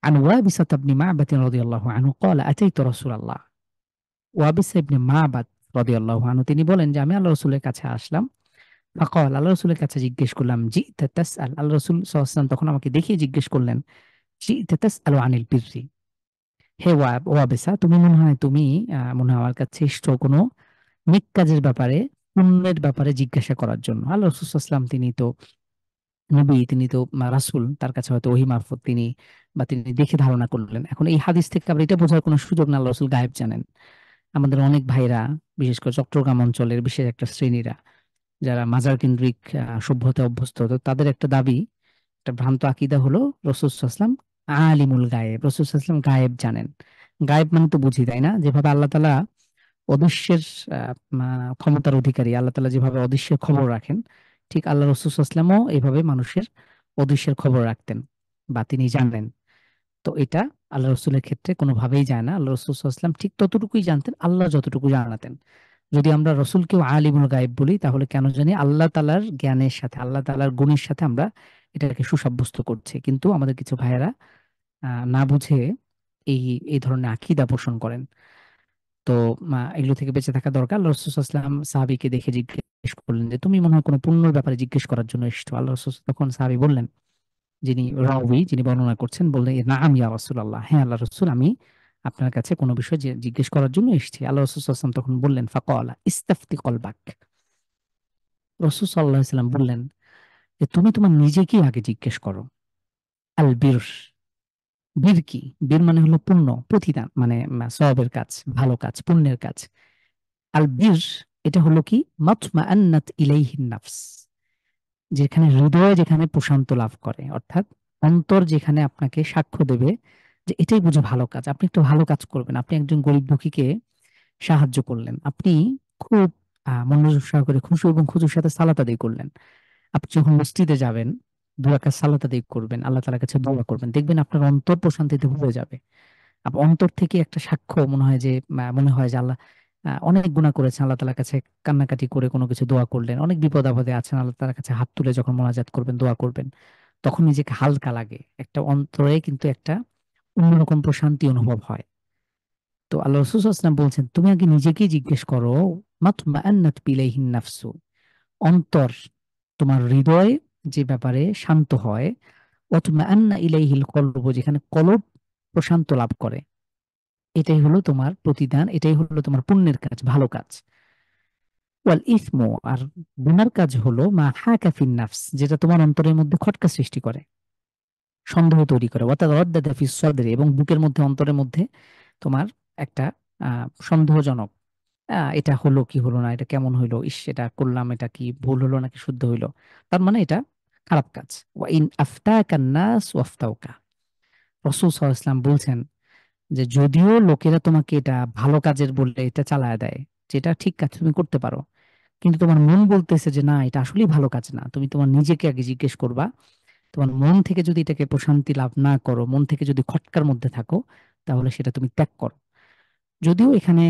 عن وابسة بن معبد رضي الله عنه قال أتيت رسول الله। ওয়াবিসা ইবনে মাবাদ রাদিয়াল্লাহু আনহু তিনি বলেন যে আমি আল্লাহ রাসূলের কাছে আসলাম। ফাকাল, আল্লাহ রাসূলের কাছে জিজ্ঞেস করলাম, জিতা তাসআল। আল্লাহ রাসূল সাল্লাল্লাহু আলাইহি ওয়াসাল্লাম তখন আমাকে দেখিয়ে জিজ্ঞেস করলেন, জিতা তাসআলু আনিল বিররি। হে ওয়াবিসা, তুমি মনে হয় আমার কাছে এসছো কোনো নেক কাজের ব্যাপারে, পুণ্যের ব্যাপারে জিজ্ঞাসা করার জন্য। আল্লাহ রাসূল সাল্লাল্লাহু আলাইহি ওয়াসাল্লাম তিনি তো নবী, তিনি তো রাসূল, তার কাছে হয়তো ওহী মারফত তিনি দেখে ধারণা করলেন। এখন এই হাদিস থেকে আমরা এটা বোঝার কোনো সুযোগ না আল্লাহ রাসূল গায়েব জানেন। আমাদের অনেক ভাইরা, বিশেষ করে চট্টগ্রাম অঞ্চলের বিশেষ একটা শ্রেণীরা, যারা মাজার কেন্দ্রিক সভ্যতায় অভ্যস্ত, তো তাদের একটা দাবি, একটা ভ্রান্ত আকীদা হলো রাসূল সাল্লাল্লাহু আলাইহি ওয়াসাল্লাম আলিমুল গায়েব, রাসূল সাল্লাল্লাহু আলাইহি ওয়াসাল্লাম গায়েব জানেন। গায়েব মানে তো বুঝি, তাই না? যেভাবে আল্লাহ তাআলা অদৃশ্যের ক্ষমতার অধিকারী, আল্লাহ তাআলা যেভাবে অদৃশ্যের খবর রাখেন, ঠিক আল্লাহ রাসূল সাল্লাল্লাহু আলাইহি ওয়াসাল্লামও এইভাবে মানুষের অদৃশ্যের খবর রাখতেন, বা তিনি জানেন। তো এটা আল্লাহ রসুলের ক্ষেত্রে কোনোভাবেই যায় না। আল্লাহ রসুল সাল্লাল্লাহু আলাইহি ওয়াসাল্লাম ঠিক ততটুকুই জানতেন, আল্লাহ যতটুকু জানাতেন। যদি আমরা রসুলকেও আলিমুল গায়েব বলি, তাহলে কেন জানি আল্লাহ তাআলার জ্ঞানের সাথে, আল্লাহ তাআলার গুণের সাথে আমরা এটাকে সুসাব্যস্ত করছি। কিন্তু আমাদের কিছু ভাইয়েরা না বুঝে এই এই ধরনের আকীদা পোষণ করেন। তো এগুলো থেকে বেঁচে থাকা দরকার। আল্লাহ রাসূল সাল্লাল্লাহু আলাইহি ওয়াসাল্লাম সাহাবীকে দেখে জিজ্ঞেস করলেন যে তুমি মনে হয় কোনো পুণ্যের ব্যাপারে জিজ্ঞেস করার জন্য এসেছো। আল্লাহ রাসূল তখন সাহাবী বললেন, যিনি বর্ণনা করছেন, বললেন, নাআম ইয়া রাসূলুল্লাহ, হ্যাঁ আল্লাহ রাসূল, আমি আপনার কাছে কোনো বিষয় জিজ্ঞেস করার জন্য এসেছি। আল্লাহ রাসূল সাল্লাল্লাহু আলাইহি ওয়াসাল্লাম তখন বললেন, ফাকালা ইস্তাফতি কলবাক। রাসূল সাল্লাল্লাহু আলাইহি ওয়াসাল্লাম বললেন যে তুমি তোমার নিজেকেই আগে জিজ্ঞেস করো। আল বীর, বীর কি? বীর মানে হলো পুণ্য, প্রতিদান, মানে সওয়াবের কাজ, ভালো কাজ, পুণ্যের কাজ। আল বীর, এটা হলো কি? মাতমাআন্নাত ইলাইহিন নাফস, যেখানে হৃদয় যেখানে প্রশান্ত লাভ করে, অর্থাৎ অন্তর যেখানে আপনাকে সাক্ষ্য দেবে যে এটাই বুঝি ভালো কাজ। আপনি একটু ভালো কাজ করবেন, আপনি একজন গরিব দুঃখীকে সাহায্য করলেন, আপনি খুব মনোযোগ সহকারে খুশি এবং খুশির সাথে সালাত আদায় করলেন। আপনি যখন মসজিদে যাবেন, 2 রাকাত সালাত আদায় করবেন, আল্লাহ তাআলার কাছে দোয়া করবেন, দেখবেন আপনার অন্তর প্রশান্তিতে ভরে যাবে। অন্তর থেকে একটা সাক্ষ্য মনে হয় যে আল্লাহ অনেক গুনাহ করেছেন, আল্লাহ তাআলার কাছে কান্নাকাটি করে কোনো কিছু দোয়া করলেন, অনেক বিপদ আপদে আছেন, আল্লাহ তাআলার কাছে হাত তুলে যখন মোনাজাত করবেন, দোয়া করবেন, তখন নিজেকে হালকা লাগে, একটা অন্তরে কিন্তু একটা অন্যরকম প্রশান্তি অনুভব হয়। তো আল্লাহ রাসূল সাল্লাল্লাহু আলাইহি ওয়াসাল্লাম বলছেন, তুমি আগে নিজেকেই জিজ্ঞেস করো, মাতমাআন্নাত বিলাইহিন নাফসু, অন্তর, তোমার হৃদয় যে ব্যাপারে শান্ত হয়, ওয়াতমাআন্না ইলাইহিল কলবু, যেখানে কলব প্রশান্ত লাভ করে, এটাই হলো তোমার প্রতিদান, এটাই হলো তোমার পুণ্যের কাজ, ভালো কাজ। ওয়াল ইসমু, আর গুনার কাজ হলো মা হাকা ফিন নাফস, যেটা তোমার অন্তরের মধ্যে খটকা সৃষ্টি করে, সন্দেহ তৈরি করে, ওয়াতারাদ্দাদা ফিস সাদরি, এবং বুকের মধ্যে, অন্তরের মধ্যে তোমার একটা সন্দেহজনক, এটা হলো কি হলো না, এটা কেমন হইলো, ইস এটা করলাম, এটা কি ভুল হলো নাকি শুদ্ধ হইলো, তার মানে এটা খারাপ কাজ। ওয়া ইন আফতাকান নাস ওয়াফতাউকা, রাসূল সাল্লাল্লাহু আলাইহি ওয়াসাল্লাম বলছেন যে যদিও লোকেরা তোমাকে এটা ভালো কাজের বললে এটা চালায় দেয়, যেটা ঠিক কাজ তুমি করতে পারো, কিন্তু তোমার মন বলতেছে যে না এটা আসলেই ভালো কাজ না, তুমি তোমার নিজেকে আগে জিজ্ঞেস করবা। তোমার মন থেকে যদি এটাকে প্রশান্তি লাভ না করো, মন থেকে যদি খটকার মধ্যে থাকো, তাহলে সেটা তুমি ত্যাগ করো। যদিও এখানে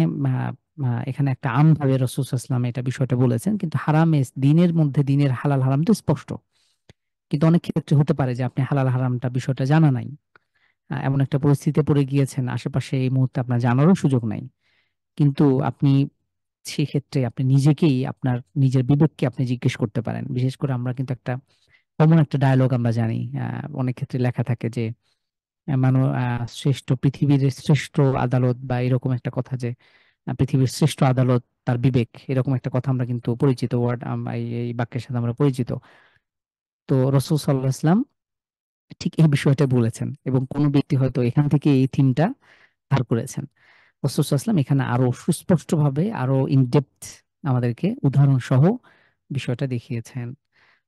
এখানে একটা আমভাবে রাসূল সাল্লাল্লাহু আলাইহি ওয়াসাল্লাম এটা বিষয়টা বলেছেন, কিন্তু হারামে দিনের মধ্যে দিনের হালাল হারাম তো স্পষ্ট। কিন্তু অনেক ক্ষেত্রে হতে পারে যে আপনি হালাল হারামটা বিষয়টা জানা নাই, এমন একটা পরিস্থিতিতে পড়ে গিয়েছেন আশেপাশে এই মুহূর্তে আপনার জানারও সুযোগ নাই, কিন্তু আপনি সেক্ষেত্রে আপনি নিজেকেই আপনার নিজের বিবেককে আপনি জিজ্ঞেস করতে পারেন। বিশেষ করে আমরা কিন্তু একটা কমন একটা ডায়লগ আমরা জানি, অনেক ক্ষেত্রে লেখা থাকে যে শ্রেষ্ঠ পৃথিবীর শ্রেষ্ঠ আদালত, বা এরকম একটা কথা যে পৃথিবীর শ্রেষ্ঠ আদালত তার বিবেক, এরকম একটা কথা আমরা কিন্তু পরিচিত ওয়ার্ড, এই বাক্যের সাথে আমরা পরিচিত। তো রাসূল সাল্লাল্লাহু আলাইহি ওয়াসাল্লাম ঠিক এই বিষয়টা বলেছেন, এবং কোনো ব্যক্তি হয়তো এখান থেকে এই থিমটা ধার করেছেন। রাসূল সাল্লাল্লাহু আলাইহি ওয়াসাল্লাম এখানে আরো সুস্পষ্টভাবে আরো ইন ডেপথ আমাদেরকে উদাহরণ সহ বিষয়টা দেখিয়েছেন।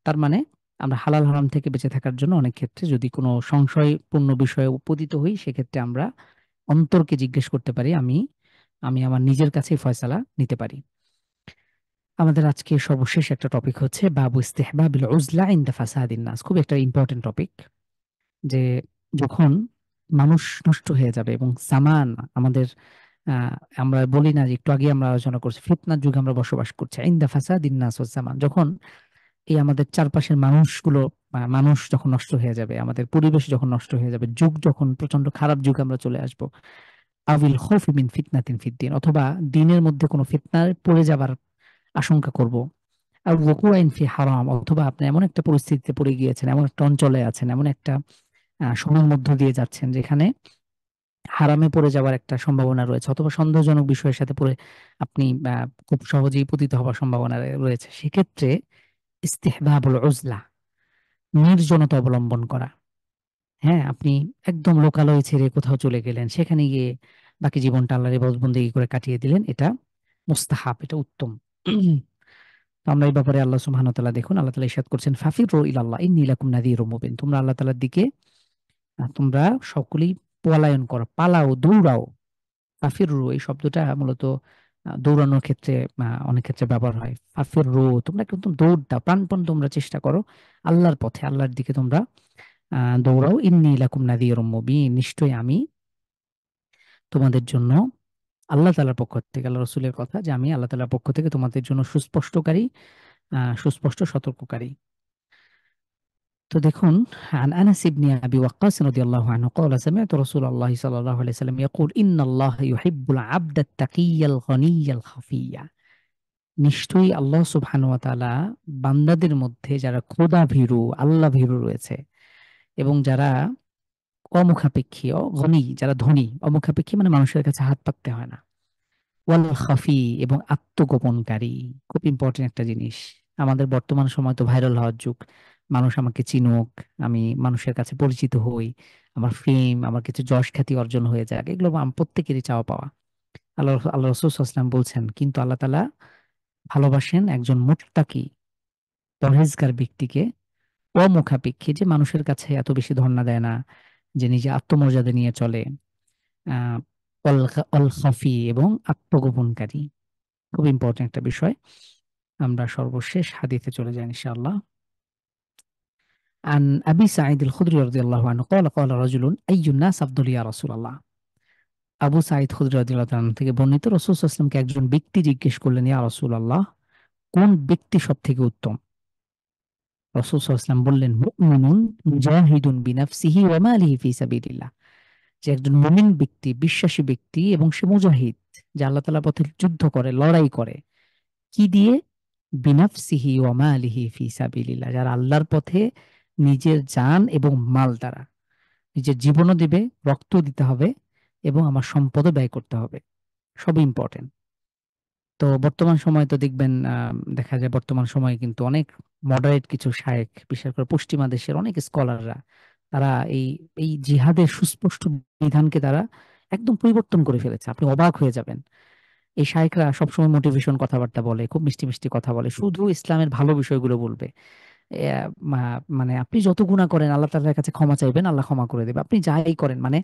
তার মানে আমরা হালাল হারাম থেকে বেঁচে থাকার জন্য অনেক ক্ষেত্রে যদি কোনো সংশয়পূর্ণ বিষয়ে উপনীত হই, সেক্ষেত্রে আমরা অন্তরকে জিজ্ঞেস করতে পারি, আমি আমি আমার নিজের কাছেই ফয়সালা নিতে পারি। আমাদের আজকে সর্বশেষ একটা টপিক হচ্ছে বাবু ইস্তিহবাবিল উজলা ইনদা ফাসাদিন নাস। খুব একটা ইম্পর্টেন্ট টপিক, যে যখন মানুষ নষ্ট হয়ে যাবে এবং জামান আমাদের, আহ, আমরা বলি না যে একটু আগে আমরা আলোচনা করছি ফিতনার যুগে আমরা বসবাস করছি, ইনদা ফাসাদিন নাস ওয়াজ জামান, যখন এই আমাদের চারপাশের মানুষগুলো, মানুষ যখন নষ্ট হয়ে যাবে, আমাদের পরিবেশ যখন নষ্ট হয়ে যাবে, যুগ যখন প্রচন্ড খারাপ যুগে আমরা চলে আসব, আবিল খৌফি মিন ফিতনাতিন ফিদ্দিন, অথবা দিনের মধ্যে কোনো ফিতনায় পড়ে যাবার আশঙ্কা করব, আর ওকুআইন ফি হারাম, অথবা আপনি এমন একটা পরিস্থিতিতে পড়ে গিয়েছেন, এমন একটা অঞ্চলে আছেন, এমন একটা সময়ের মধ্য দিয়ে যাচ্ছেন যেখানে হারামে পড়ে যাওয়ার একটা সম্ভাবনা রয়েছে, অথবা সন্দেহজনক বিষয়ের সাথে পড়ে আপনি খুব সহজেই পতিত হওয়ার সম্ভাবনা রয়েছে, সেক্ষেত্রে ইস্তিহবাবুল উজলা, নির্জনতা অবলম্বন করা। হ্যাঁ, আপনি একদম লোকালয় ছেড়ে কোথাও চলে গেলেন, সেখানে গিয়ে বাকি জীবনটা আল্লাহর ইবাদত বন্দেগী করে কাটিয়ে দিলেন, এটা মুস্তাহাব, এটা উত্তম। তো আমরা এই ব্যাপারে আল্লাহ সুবহানাহু ওয়া তাআলা, দেখুন আল্লাহ তাআলা ইরশাদ করছেন ফাফিরু ইলাল্লাহ ইন্নী লাকুম নাযীরুম মুবিন, তোমরা আল্লাহ তাআলার দিকে তোমরা সকলেই পলায়ন করো, পালাও, দৌড়াও। ফাফিরু এই শব্দটা মূলত দৌড়ানোর ক্ষেত্রে অনেক ক্ষেত্রে ব্যবহার হয়। ফাফিরু, তোমরা কিন্তু দৌড় দাও, প্রাণপণ তোমরা চেষ্টা করো আল্লাহর পথে, আল্লাহর দিকে তোমরা দৌড়াও। ইন্নী লাকুম নাযীরুম মুবিন, নিশ্চয়ই আমি তোমাদের জন্য আল্লাহ তাআলার পক্ষ থেকে, আল্লাহ রাসূলের কথা যে আমি আল্লাহ তাআলার পক্ষ থেকে তোমাদের জন্য সুস্পষ্টকারী, সুস্পষ্ট সতর্ককারী। তো দেখুন, عن أنس بن أبي وقاص رضي الله عنه قال سمعت رسول الله صلى الله عليه وسلم يقول إن الله يحب العبد التقي الغني الخفي। নিশ্চয়ই আল্লাহ সুবহানাহু ওয়া তাআলা বান্দাদের মধ্যে যারা খোদা ভীরু, আল্লাহ ভীরু রয়েছে, এবং যারা অমুখাপেক্ষী, ধনী, যারা ধনী, অমুখাপেক্ষী মানে মানুষের কাছে হাত পাততে হয় না, ওয়াল খাফি এবং আত্মগোপনকারী। খুব ইম্পর্টেন্ট একটা জিনিস। আমাদের বর্তমান সময় তো ভাইরাল হওয়ার যুগ, মানুষ আমাকে চিনুক, আমি মানুষের কাছে পরিচিত হই, আমার ফেম, আমার কিছু যশ খ্যাতি অর্জন হয়ে যাক, এগুলো প্রত্যেকেরই চাওয়া পাওয়া। আল্লাহ রাসূল সাল্লাল্লাহু আলাইহি ওয়াসাল্লাম বলছেন কিন্তু আল্লাহ তাআলা ভালোবাসেন একজন মুত্তাকি, পরহেজগার ব্যক্তিকে, অমুখাপেক্ষী, যে মানুষের কাছে এত বেশি ধর্ণা দেয় না, যে নিজে আত্মমর্যাদা নিয়ে চলে, আহ অল খাফি এবং আত্মগোপনকারী। খুব ইম্পর্টেন্ট একটা বিষয়। আমরা সর্বশেষ হাদিসে চলে যাই ইনশাআল্লাহ। عن أبي سعيد الخدري رضي الله عنه قال قال رجل أي الناس أفضل يا رسول الله। আবু সাঈদ খুদরি রাদিয়াল্লাহু তাআলা থেকে বর্ণিত, রাসূল সাল্লাল্লাহু আলাইহি ওয়াসাল্লামকে একজন ব্যক্তি জিজ্ঞেস করলেন, ইয়া রাসূলুল্লাহ, কোন ব্যক্তি সব থেকে উত্তম? রাসূল সাল্লাল্লাহু আলাইহি ওয়াসাল্লাম বললেন, মুমিনুন মুজাহিদুন বিনাফসিহি ওয়া মালিহি ফি সাবিলিল্লাহ, যে একজন মুমিন ব্যক্তি, বিশ্বাসী ব্যক্তি, এবং সে মুজাহিদ, যে আল্লাহ তাআলার পথে যুদ্ধ করে, লড়াই করে, কি দিয়ে? বিনাফসিহি ওয়া মালিহি ফি সাবিলিল্লাহ, যারা আল্লাহর পথে নিজের জান এবং মাল দ্বারা, নিজের জীবনও দিবে, রক্ত দিতে হবে, এবং আমার সম্পদও ব্যয় করতে হবে, সবই ইম্পর্টেন্ট। তো বর্তমান সময় তো দেখবেন, দেখা যায় বর্তমান সময়ে কিন্তু অনেক মডারেট কিছু শায়েখ, বিশেষ করে পশ্চিমা দেশের অনেক স্কলাররা, তারা এই এই জিহাদের সুস্পষ্ট বিধানকে তারা একদম পরিবর্তন করে ফেলেছে, আপনি অবাক হয়ে যাবেন। এই শায়েখরা সবসময় মোটিভেশন কথাবার্তা বলে, খুব মিষ্টি মিষ্টি কথা বলে, শুধু ইসলামের ভালো বিষয়গুলো বলবে, মানে আপনি যত গুনাহ করেন আল্লাহ তাআলার কাছে ক্ষমা চাইবেন, আল্লাহ ক্ষমা করে দেবে। আপনি যাই করেন, মানে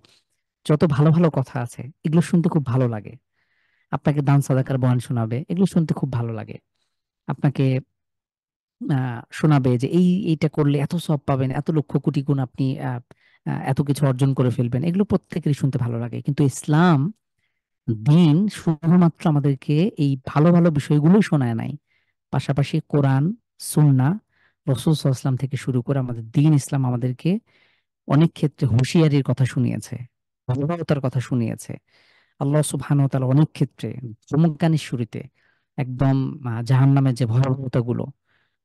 যত ভালো ভালো কথা আছে এগুলো শুনতে খুব ভালো লাগে। আপনাকে দান সাদাকার বয়ান শোনাবে, এগুলো শুনতে খুব ভালো লাগে। আপনাকে শোনাবে যে এইটা করলে এত সওয়াব পাবেন, এত লক্ষ কোটি গুণ আপনি এত কিছু অর্জন করে ফেলবেন, এগুলো প্রত্যেকেরই শুনতে ভালো লাগে। কিন্তু ইসলাম দিন শুধুমাত্র আমাদেরকে এই ভালো ভালো বিষয়গুলোই শোনায় নাই, পাশাপাশি কোরআন, সুন্নাহ, রাসূল সাল্লাল্লাহু আলাইহি ওয়াসাল্লাম থেকে শুরু করে আমাদের দিন ইসলাম আমাদেরকে অনেক ক্ষেত্রে হুঁশিয়ারির কথা শুনিয়েছে, ভয়াবহতার কথা শুনিয়েছে। আল্লাহ সুবহানাহু ওয়া তাআলা অনেক ক্ষেত্রে চমৎকারের শুরুতে একদম জাহান্নামের যে ভয়াবহতাগুলো,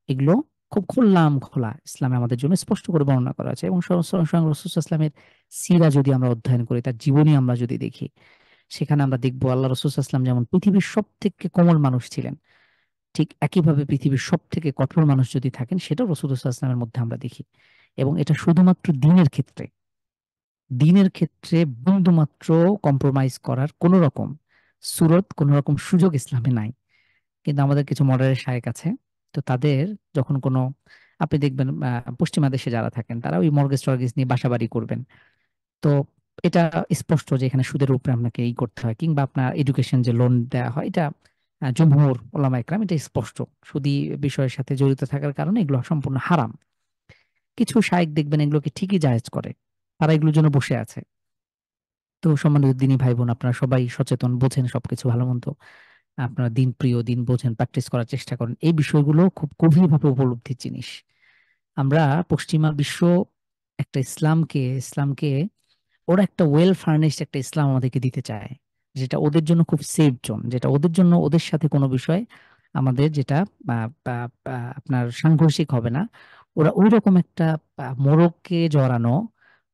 এগুলো খুব খুললাম খোলা ইসলামে আমাদের জন্য স্পষ্ট করে বর্ণনা করা আছে। এবং স্বয়ং রাসূল সাল্লাল্লাহু আলাইহি ওয়াসাল্লামের সিরা যদি আমরা অধ্যয়ন করি, তার জীবনী আমরা যদি দেখি, সেখানে আমরা দেখবো আল্লাহ রাসূল সাল্লাল্লাহু আলাইহি ওয়াসাল্লাম যেমন পৃথিবীর সব থেকে কোমল মানুষ ছিলেন, ঠিক একইভাবে পৃথিবীর সব থেকে কঠোর মানুষ যদি থাকেন, সেটাও রাসূলুল্লাহ সাল্লাল্লাহু আলাইহি ওয়াসাল্লামের মধ্যে আমরা দেখি। এবং এটা শুধুমাত্র দিনের ক্ষেত্রে, দিনের ক্ষেত্রে বিন্দুমাত্র কম্প্রোমাইজ করার কোনো রকম কোনো রকম সুযোগ ইসলামে নাই। কিন্তু আমাদের কিছু মডারেট শায়েখ আছে, তো তাদের যখন কোনো, আপনি দেখবেন পশ্চিমা দেশে যারা থাকেন তারা ওই মর্গেজ টর্গেজ নিয়ে বাসাবাড়ি করবেন। তো এটা স্পষ্ট যে এখানে সুদের উপরে আপনাকে করতে হয়, কিংবা আপনার এডুকেশন যে লোন দেওয়া হয়, এটা জমহুর ওলামা একরাম এটা স্পষ্ট সুদী বিষয়ের সাথে জড়িত থাকার কারণে এগুলো সম্পূর্ণ হারাম। কিছু শায়েখ দেখবেন এগুলোকে ঠিকই জায়েজ করে, তারা এগুলোর জন্য বসে আছে। তো সম্মানিত দিনী ভাই বোন, আপনারা সবাই সচেতন, বোঝেন সবকিছু ভালো মন্দ, আপনারা দিন প্রিয়, দিন বোঝেন, প্র্যাকটিস করার চেষ্টা করেন। এই বিষয়গুলো খুব গভীরভাবে উপলব্ধির জিনিস। আমরা পশ্চিমা বিশ্ব একটা ইসলামকে ওরা একটা ওয়েল ফার্নিশড একটা ইসলাম আমাদেরকে দিতে চায়, যেটা ওদের জন্য খুব সেফ জোন, যেটা ওদের জন্য ওদের সাথে কোনো বিষয় আমাদের যেটা আপনার সাংঘর্ষিক হবে না। ওরা ওই রকম একটা মোড়কে জড়ানো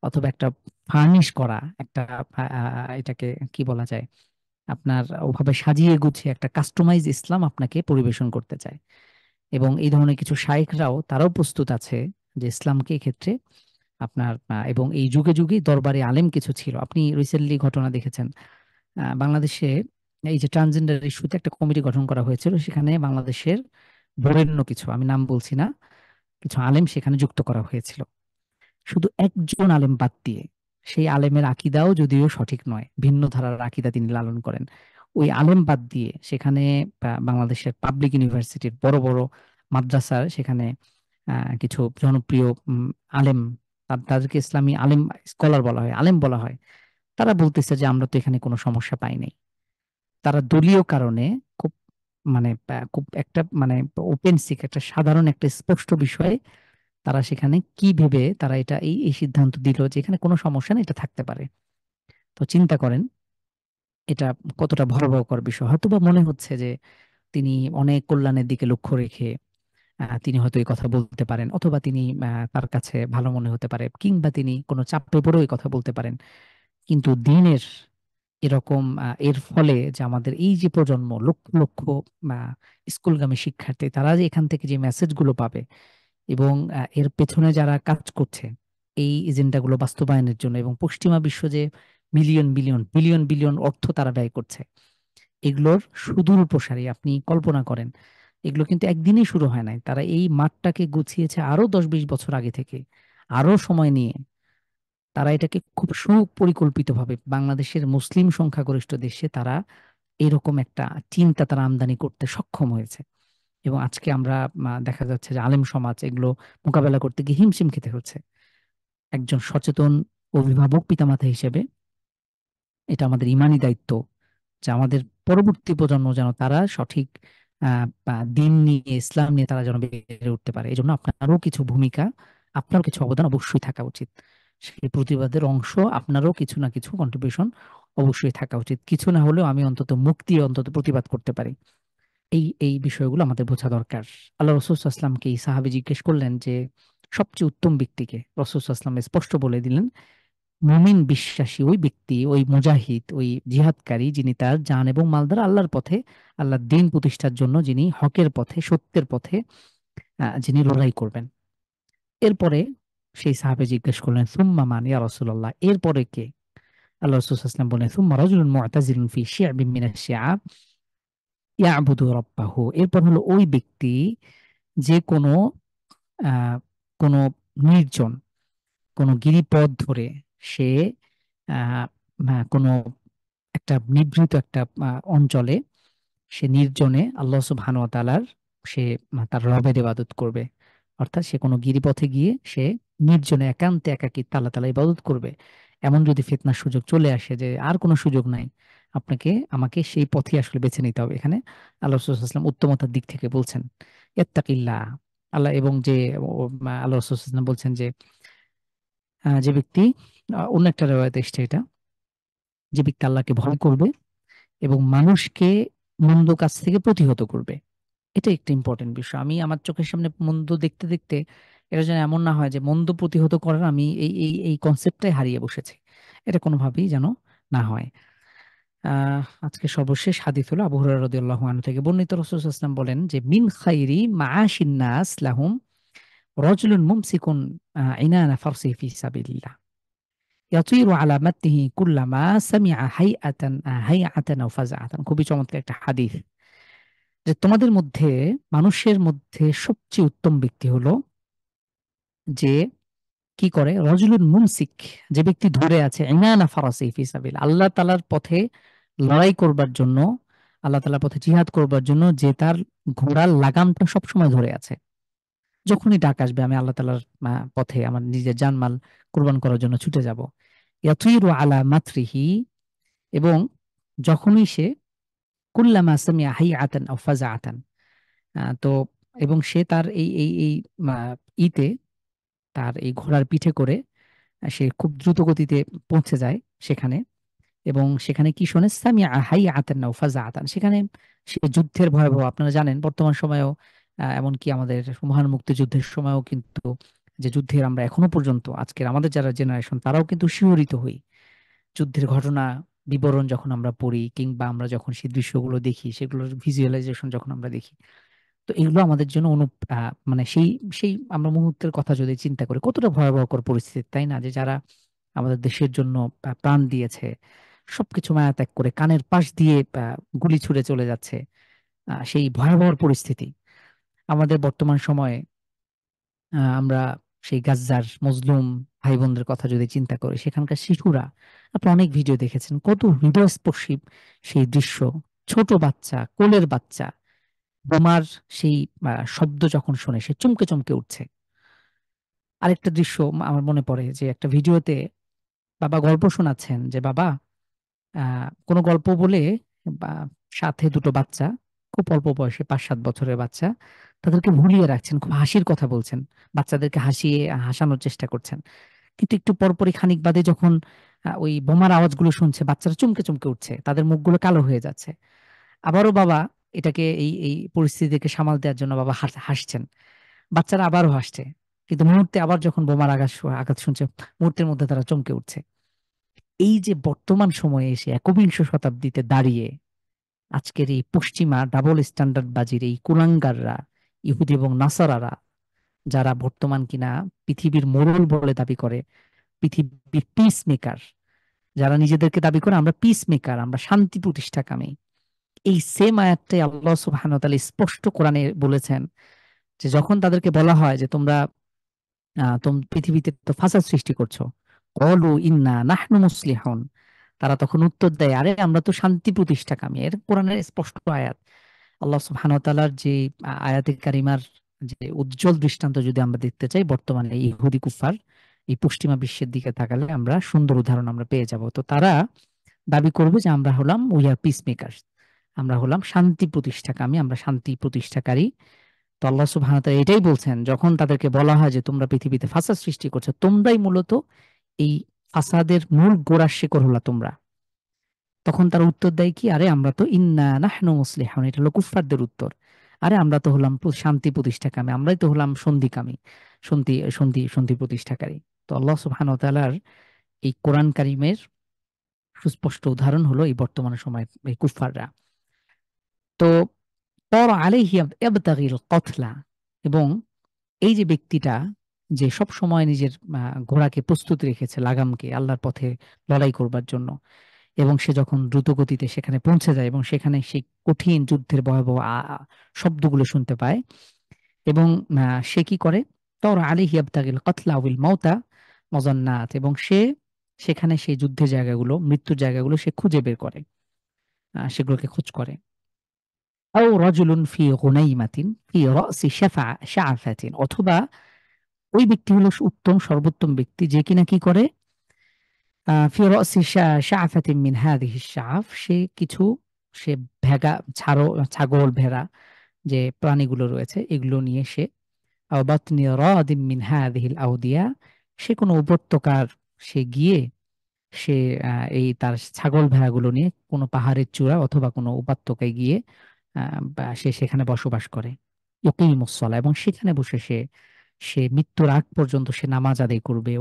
অথবা একটা ফার্নিশ করা একটা এটাকে কি বলা যায়, আপনার ওভাবে সাজিয়ে গুছিয়ে একটা কাস্টমাইজ ইসলাম আপনাকে পরিবেশন করতে চায়। এবং এই ধরনের কিছু শাইখরাও তারাও প্রস্তুত আছে যে ইসলামকে এক্ষেত্রে আপনার এবং এই যুগে যুগে দরবারে আলেম কিছু ছিল। আপনি রিসেন্টলি ঘটনা দেখেছেন, বাংলাদেশে এই যে ট্রান্সজেন্ডার ইস্যুতে একটা কমিটি গঠন করা হয়েছিল, সেখানে বাংলাদেশের বরেণ্য কিছু, আমি নাম বলছি না, কিছু আলেম সেখানে যুক্ত করা হয়েছিল। শুধু একজন আলেম বাদ দিয়ে, সেই আলেমের আকিদাও যদিও সঠিক নয়, ভিন্ন ধারার আকিদা তিনি লালন করেন, ওই আলেম বাদ দিয়ে সেখানে বাংলাদেশের পাবলিক ইউনিভার্সিটির বড় বড় মাদ্রাসার সেখানে কিছু জনপ্রিয় আলেম, তাদেরকে ইসলামী আলেম স্কলার বলা হয়, আলেম বলা হয়, তারা বলতেছে যে আমরা তো এখানে কোনো সমস্যা পাই নাই। তারা দলীয় কারণে খুব মানে খুব একটা মানে ওপেন সিক একটা সাধারণ একটা স্পষ্ট বিষয়ে তারা সেখানে কি ভেবে তারা এটা এই সিদ্ধান্ত দিল যে এখানে কোনো সমস্যা নেই, এটা থাকতে পারে। তো চিন্তা করেন এটা কতটা ভয়াবহকর বিষয়। হয়তোবা মনে হচ্ছে যে তিনি অনেক কল্যাণের দিকে লক্ষ্য রেখে তিনি হয়তো এই কথা বলতে পারেন, অথবা তিনি তার কাছে ভালো মনে হতে পারে, কিংবা তিনি কোনো চাপে পড়েও এই কথা বলতে পারেন। কিন্তু দিনের এরকম এর ফলে যে আমাদের এই যে প্রজন্ম লক্ষ লক্ষ স্কুলগামী শিক্ষার্থী, তারা যে এখান থেকে যে মেসেজগুলো পাবে, এবং এর পেছনে যারা কাজ করছে এই এজেন্ডাগুলো বাস্তবায়নের জন্য, এবং পশ্চিমা বিশ্ব যে মিলিয়ন বিলিয়ন বিলিয়ন বিলিয়ন অর্থ তারা ব্যয় করছে, এগুলোর সুদূর প্রসারী আপনি কল্পনা করেন। এগুলো কিন্তু একদিনেই শুরু হয় নাই, তারা এই মাঠটাকে গুছিয়েছে আরো 10-20 বছর আগে থেকে, আরো সময় নিয়ে। তারা এটাকে খুব সুপরিকল্পিতভাবে বাংলাদেশের মুসলিম সংখ্যাগরিষ্ঠ দেশে তারা এরকম একটা চিন্তা তারা আমদানি করতে সক্ষম হয়েছে। এবং আজকে আমরা দেখা যাচ্ছে যে আলেম সমাজ এগুলো মোকাবেলা করতে গিয়ে হিমশিম খেতে হচ্ছে। একজন সচেতন অভিভাবক পিতামাতা হিসেবে এটা আমাদের ইমানি দায়িত্ব যে আমাদের পরবর্তী প্রজন্ম যেন তারা সঠিক দিন নিয়ে, ইসলাম নিয়ে তারা যেন বেড়ে উঠতে পারে। এই জন্য আপনারও কিছু ভূমিকা, আপনারও কিছু অবদান অবশ্যই থাকা উচিত। সেই প্রতিবাদের অংশ আপনারও কিছু না কিছু কন্ট্রিবিউশন অবশ্যই থাকা উচিত। কিছু না হলেও আমি অন্তত মুক্তি অন্তত প্রতিবাদ করতে পারি। এই এই বিষয়গুলো আমাদের বোঝা দরকার। আল্লাহ রসুল সাল্লাল্লাহু আলাইহি ওয়াসাল্লামকে এই সাহাবী জিজ্ঞেস করলেন যে সবচেয়ে উত্তম ব্যক্তিকে, রসুল সাল্লাল্লাহু আলাইহি ওয়াসাল্লাম স্পষ্ট বলে দিলেন মুমিন বিশ্বাসী ওই ব্যক্তি, ওই মুজাহিদ, ওই জিহাদকারী যিনি তার জান এবং মাল দ্বারা আল্লাহর পথে, আল্লাহর দ্বীন প্রতিষ্ঠার জন্য যিনি হকের পথে, সত্যের পথে যিনি লড়াই করবেন। এরপরে সেই সাহাবে জিজ্ঞেস করলেন সুম্মা মান ইয়া রাসূলুল্লাহ, এরপরে কে? আল্লাহ রাসূল সাল্লাল্লাহু আলাইহি ওয়াসাল্লাম বলেন সুম্মা রাজুলুন মু'তাজিলুন ফি শি'বিন মিনাশ শি'আব ইয়াবুদু রাব্বাহু, এরপর হলো ওই ব্যক্তি যে কোনো আহ কোনো নির্জন কোনো গিরিপথ ধরে সে আহ কোনো একটা নিভৃত একটা অঞ্চলে সে নির্জনে আল্লাহ সুবহানাহু ওয়া তাআলার সে তার রবের ইবাদত করবে। অর্থাৎ সে কোনো গিরিপথে গিয়ে সে নির্জনে একান্তে একাকী আল্লাহ তাআলা ইবাদত করবে। এমন যদি ফিতনার সুযোগ চলে আসে যে আর কোনো সুযোগ নাই, আপনাকে আমাকে সেই পথে আসলে বেছে নিতে হবে। এখানে আল্লাহ রাসূল সাল্লাল্লাহু আলাইহি ওয়াসাল্লাম উত্তমতার দিক থেকে বলছেন ইত্তাকিল্লাহ আল্লাহ, এবং যে আল্লাহ রাসূল সাল্লাল্লাহু আলাইহি ওয়াসাল্লাম বলছেন যে যে ব্যক্তি অন্য একটা রিওয়ায়াতে এসেছে এটা, যে ব্যক্তি আল্লাহকে ভয় করবে এবং মানুষকে মন্দ কাজ থেকে প্রতিহত করবে। এটা একটা ইম্পর্টেন্ট বিষয়। আমি আমার চোখের সামনে মন্দ দেখতে দেখতে এটা যেন এমন না হয় যে মন্দ প্রতিহত করার আমি এই কনসেপ্টটাই হারিয়ে বসেছি। এটা কোনোভাবেই যেন না হয়। আজকে সর্বশেষ হাদিস হলো আবু হুরায়রা রাদিয়াল্লাহু আনহু থেকে বর্ণিত। রাসূল সাল্লাল্লাহু আলাইহি ওয়াসাল্লাম বলেন যে মিন খাইরি মাআশিন নাস লাহুম রাজুলুন মুমসিকুন ইনানা ফারসিহি ফি সাবিলিল্লাহ ইয়াতিরু আলা মাতনিহি কুল্লামা সামিআ হাইআতান আও ফাজআতান। খুবই চমৎকার একটা হাদিস, যে তোমাদের মধ্যে মানুষের মধ্যে সবচেয়ে উত্তম ব্যক্তি হলো যে কি করে রজুলুন মুমসিক, যে ব্যক্তি ধরে আছে ইনানা ফারাসি ফি সাবিল, আল্লাহ তাআলার পথে লড়াই করবার জন্য, আল্লাহ তাআলার পথে জিহাদ করবার জন্য যে তার ঘোড়ার লাগামটা সবসময় ধরে আছে। যখনই ডাক আসবে আমি আল্লাহ তাআলার পথে আমার নিজের জানমাল কুরবান করার জন্য ছুটে যাব। ইয়াতিরু আলা মাতরিহি, এবং যখনই সে কুল্লামা সামিআ হাইআতান আও ফাজআতান, তো এবং সে তার এই ইতে তার এই ঘোড়ার পিঠে করে সে খুব দ্রুত গতিতে পৌঁছে যায় সেখানে, এবং সেখানে কি শোনে সামিআ হাইআতান আও ফাজআতান, সেখানে সে যুদ্ধের ভয়াবহ, আপনারা জানেন বর্তমান সময়েও এমনকি আমাদের মহান মুক্তিযুদ্ধের সময়ও কিন্তু যে যুদ্ধের আমরা এখনো পর্যন্ত আজকের আমাদের যারা জেনারেশন তারাও কিন্তু শিহরিত হই যুদ্ধের ঘটনা বিবরণ যখন আমরা পড়ি, কিংবা আমরা যখন সেই দৃশ্যগুলো দেখি, সেগুলোর ভিজুয়ালাইজেশন যখন আমরা দেখি। তো এগুলো আমাদের জন্য মানে সেই সেই আমরা মুহূর্তের কথা যদি চিন্তা করি কতটা ভয়াবহকর পরিস্থিতি, তাই না? যে যারা আমাদের দেশের জন্য প্রাণ দিয়েছে, সবকিছু মায়া ত্যাগ করে কানের পাশ দিয়ে গুলি ছুড়ে চলে যাচ্ছে, সেই ভয়াবহ পরিস্থিতি। আমাদের বর্তমান সময়ে আমরা সেই গাজ্জার মজলুম ভাই বোনদের কথা যদি চিন্তা করি, সেখানকার শিশুরা, আপনি অনেক ভিডিও দেখেছেন, কত হৃদয়স্পর্শী সেই দৃশ্য। ছোট বাচ্চা, কোলের বাচ্চা, বোমার সেই শব্দ যখন শোনে সে চমকে চমকে উঠছে। আরেকটা দৃশ্য আমার মনে পড়ে, যে একটা ভিডিওতে বাবা গল্প শোনাচ্ছেন যে বাবা কোনো গল্প বলে, বা সাথে দুটো বাচ্চা, খুব অল্প বয়সে 5-7 বছরের বাচ্চা, তাদেরকে ভুলিয়ে রাখছেন, খুব হাসির কথা বলছেন, বাচ্চাদেরকে হাসানোর চেষ্টা করছেন। কিন্তু একটু পরপরই খানিক বাদে যখন ওই বোমার আওয়াজগুলো শুনছে, বাচ্চারা চমকে চমকে উঠছে, তাদের মুখগুলো কালো হয়ে যাচ্ছে। আবারও বাবা এটাকে এই এই পরিস্থিতিকে সামাল দেওয়ার জন্য বাবা হাসছেন, বাচ্চারা আবারও হাসছে। কিন্তু মুহূর্তে আবার যখন বোমার আঘাত শুনছে, মুহূর্তের মধ্যে তারা চমকে উঠছে। এই যে বর্তমান সময়ে এসে একবিংশ শতাব্দীতে দাঁড়িয়ে আজকের এই পশ্চিমা ডাবল স্ট্যান্ডার্ড বাজির এই কুলাঙ্গাররা, ইহুদি এবং নাসারারা, যারা বর্তমান কিনা পৃথিবীর মোড়ল বলে দাবি করে, পৃথিবীর পিস মেকার, যারা নিজেদেরকে দাবি করে আমরা পিস মেকার, আমরা শান্তি প্রতিষ্ঠাকামী, এই সেম আয়াতটাই আল্লাহ সুবহানাহু ওয়া তাআলা স্পষ্ট কোরআনে বলেছেন, যে যখন তাদেরকে বলা হয় যে তোমরা পৃথিবীতে তো ফাসাদ সৃষ্টি করছো, ক্বালু ইন্না নাহনু মুসলিহুন, তারা তখন উত্তর দেয় আরে আমরা তো শান্তি প্রতিষ্ঠাকামী। এর কোরআনের স্পষ্ট আয়াত। আল্লাহ সুবহানাহু ওয়া তাআলার যে আয়াতে কারিমার যে উজ্জ্বল দৃষ্টান্ত যদি আমরা দেখতে চাই, বর্তমানে এই ইহুদি কুফার, এই পশ্চিমা বিশ্বের দিকে তাকালে আমরা সুন্দর উদাহরণ আমরা পেয়ে যাব। তো তারা দাবি করবে যে আমরা হলাম উই আর পিস মেকার, আমরা হলাম শান্তি প্রতিষ্ঠাকামী, আমরা শান্তি প্রতিষ্ঠাকারী। তো আল্লাহ সুবহানাহু ওয়া তাআলা এটাই বলছেন, যখন তাদেরকে বলা হয় যে তোমরা পৃথিবীতে ফাসাদ সৃষ্টি করছো, তোমরাই মূলত এই ফাসাদের মূল গোড়ার শিকড় হলা তোমরা, তখন তার উত্তর দেয় কি, আরে আমরা তো ইন্না নাহনু মুসলিহুন, এটা হলো কুফফারদের উত্তর। আরে আমরা তো হলাম শান্তি প্রতিষ্ঠাকামী, আমরাই তো হলাম সন্ধিকামী, সন্ধি সন্ধি সন্ধি প্রতিষ্ঠাকারী। তো আল্লাহ সুবহানাহু ওয়া তাআলার এই কোরআন কারিমের সুস্পষ্ট উদাহরণ হলো এই বর্তমান সময় এই কুফফাররা। তো তর আলাইহি ইয়াবতাগিল কতলা, এবং এই যে ব্যক্তিটা যে সব সময় নিজের ঘোড়াকে প্রস্তুত রেখেছে, লাগামকে আল্লাহর পথে লড়াই করবার জন্য, এবং সে যখন দ্রুত গতিতে সেখানে পৌঁছে যায় এবং সেখানে সেই কঠিন যুদ্ধের ভয়াবহ শব্দগুলো শুনতে পায়, এবং সে কি করে, তর আলাইহি ইয়াবতাগিল কাতলা ওয়াল মাউতা মাযান্নাত, এবং সে সেখানে সেই যুদ্ধের জায়গাগুলো, মৃত্যুর জায়গাগুলো সে খুঁজে বের করে, সেগুলোকে খোঁজ করে। আও রাজুলুন ফি গুনাইমাতিন ফি রাসি শাআফাতিন, অথবা ওই ব্যক্তি হলো উত্তম সর্বোত্তম ব্যক্তি যে কিনা কি করে, ফি রাসি শাআফাতিন মিন হাদিহি শাআফ, সে কিছু, সে ভেড়া, ছাগল ভেড়া যে প্রাণীগুলো রয়েছে এগুলো নিয়ে সে, আও বাতনি রাদিম মিন হাদিহিল আউদিয়া, সে কোনো উপত্যকার, সে গিয়ে সে এই তার ছাগল ভেড়াগুলো নিয়ে কোনো পাহাড়ের চূড়া অথবা কোনো উপত্যকায় গিয়ে বা সে সেখানে বসবাস করে। ইকিমুসসালাহ, এবং সেখানে বসে সে সে মৃত্যুর আগ পর্যন্ত সে নামাজ আদায় করবে,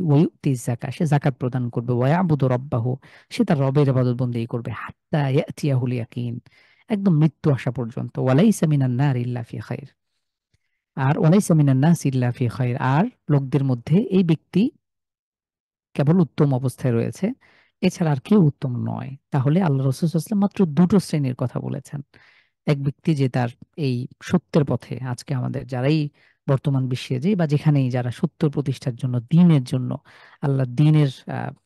ওয়ায়ুতিজ যাকাত, সে যাকাত প্রদান করবে, ওয়ায়াবুদু রাব্বাহু, সে তার রবের ইবাদত বন্দেগী করবে, হাত্তা ইয়াতিয়াহুল ইয়াকিন, একদম মৃত্যু আসা পর্যন্ত। ওয়ালাইসা মিনান নার ইল্লা ফি খাইর, আর ওয়ালাইসা মিনান নাস ইল্লা ফি খাইর, আর লোকদের মধ্যে এই ব্যক্তি কেবল উত্তম অবস্থায় রয়েছে, এছাড়া আর কেউ উত্তম নয়। তাহলে আল্লাহ রাসূল সাল্লাল্লাহু আলাইহি ওয়াসাল্লাম মাত্র দুটো শ্রেণীর কথা বলেছেন। এক ব্যক্তি যে তার এই সত্যের পথে, আজকে আমাদের যারাই বর্তমান বিশ্বে যে বা যেখানেই যারা সত্য প্রতিষ্ঠার জন্য, দিনের জন্য, আল্লাহ দিনের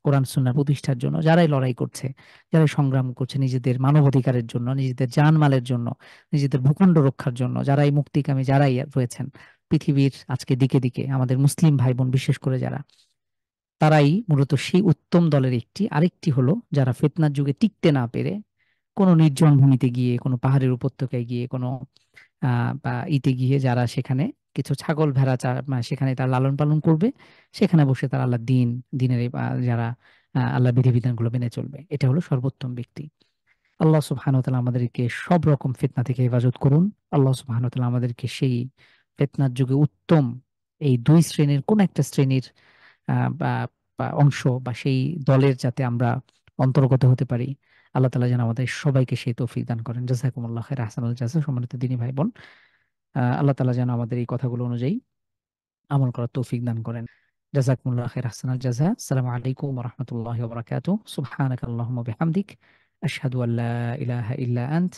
কোরআন সুন্নাহ প্রতিষ্ঠার জন্য যারাই লড়াই করছে, যারাই সংগ্রাম করছে নিজেদের মানবাধিকারের জন্য, নিজেদের জানমালের জন্য, নিজেদের ভূখণ্ড রক্ষার জন্য, যারাই মুক্তিকামী যারাই রয়েছেন পৃথিবীর আজকে দিকে দিকে, আমাদের মুসলিম ভাই বোন বিশেষ করে যারা, তারাই মূলত সেই উত্তম দলের একটি। আরেকটি হলো যারা ফিতনার যুগে টিকতে না পেরে কোনো নির্জন ভূমিতে গিয়ে, কোনো পাহাড়ের উপত্যকায় গিয়ে, কোনো বা ইতে গিয়ে যারা সেখানে কিছু ছাগল ভেড়া সেখানে তার লালন পালন করবে, সেখানে বসে তারা আল্লাহ দিনের যারা আল্লাহ বিধিবিধানগুলো মেনে চলবে, এটা হলো সর্বোত্তম ব্যক্তি। আল্লাহ সুবহানাহু ওয়া তাআলা আমাদেরকে সব রকম ফিতনা থেকে হেফাজত করুন। আল্লাহ সুবহানাহু ওয়া তাআলা আমাদেরকে সেই ফিতনার যুগে উত্তম এই দুই শ্রেণীর কোন একটা শ্রেণীর বা অংশ বা সেই দলের যাতে আমরা অন্তর্গত হতে পারি। আল্লাহ তাআলা যেন আমাদের সবাইকে সেই তৌফিক দান করেন। জাযাকুমুল্লাহ খাইর, আহসানুল জাযা। সম্মানিত দিনী ভাই বোন, আল্লাহ তাআলা যেন আমাদের এই কথাগুলো অনুযায়ী আমল করার তৌফিক দান করেন। জাযাকুমুল্লাহ খাইর, আহসানুল জাযা। আসসালামু আলাইকুম ওয়া রাহমাতুল্লাহি ওয়া বারাকাতুহু। সুবহানাকাল্লাহুম্মা বিহামদিক, আশহাদু আল্লা ইলাহা ইল্লা আনত,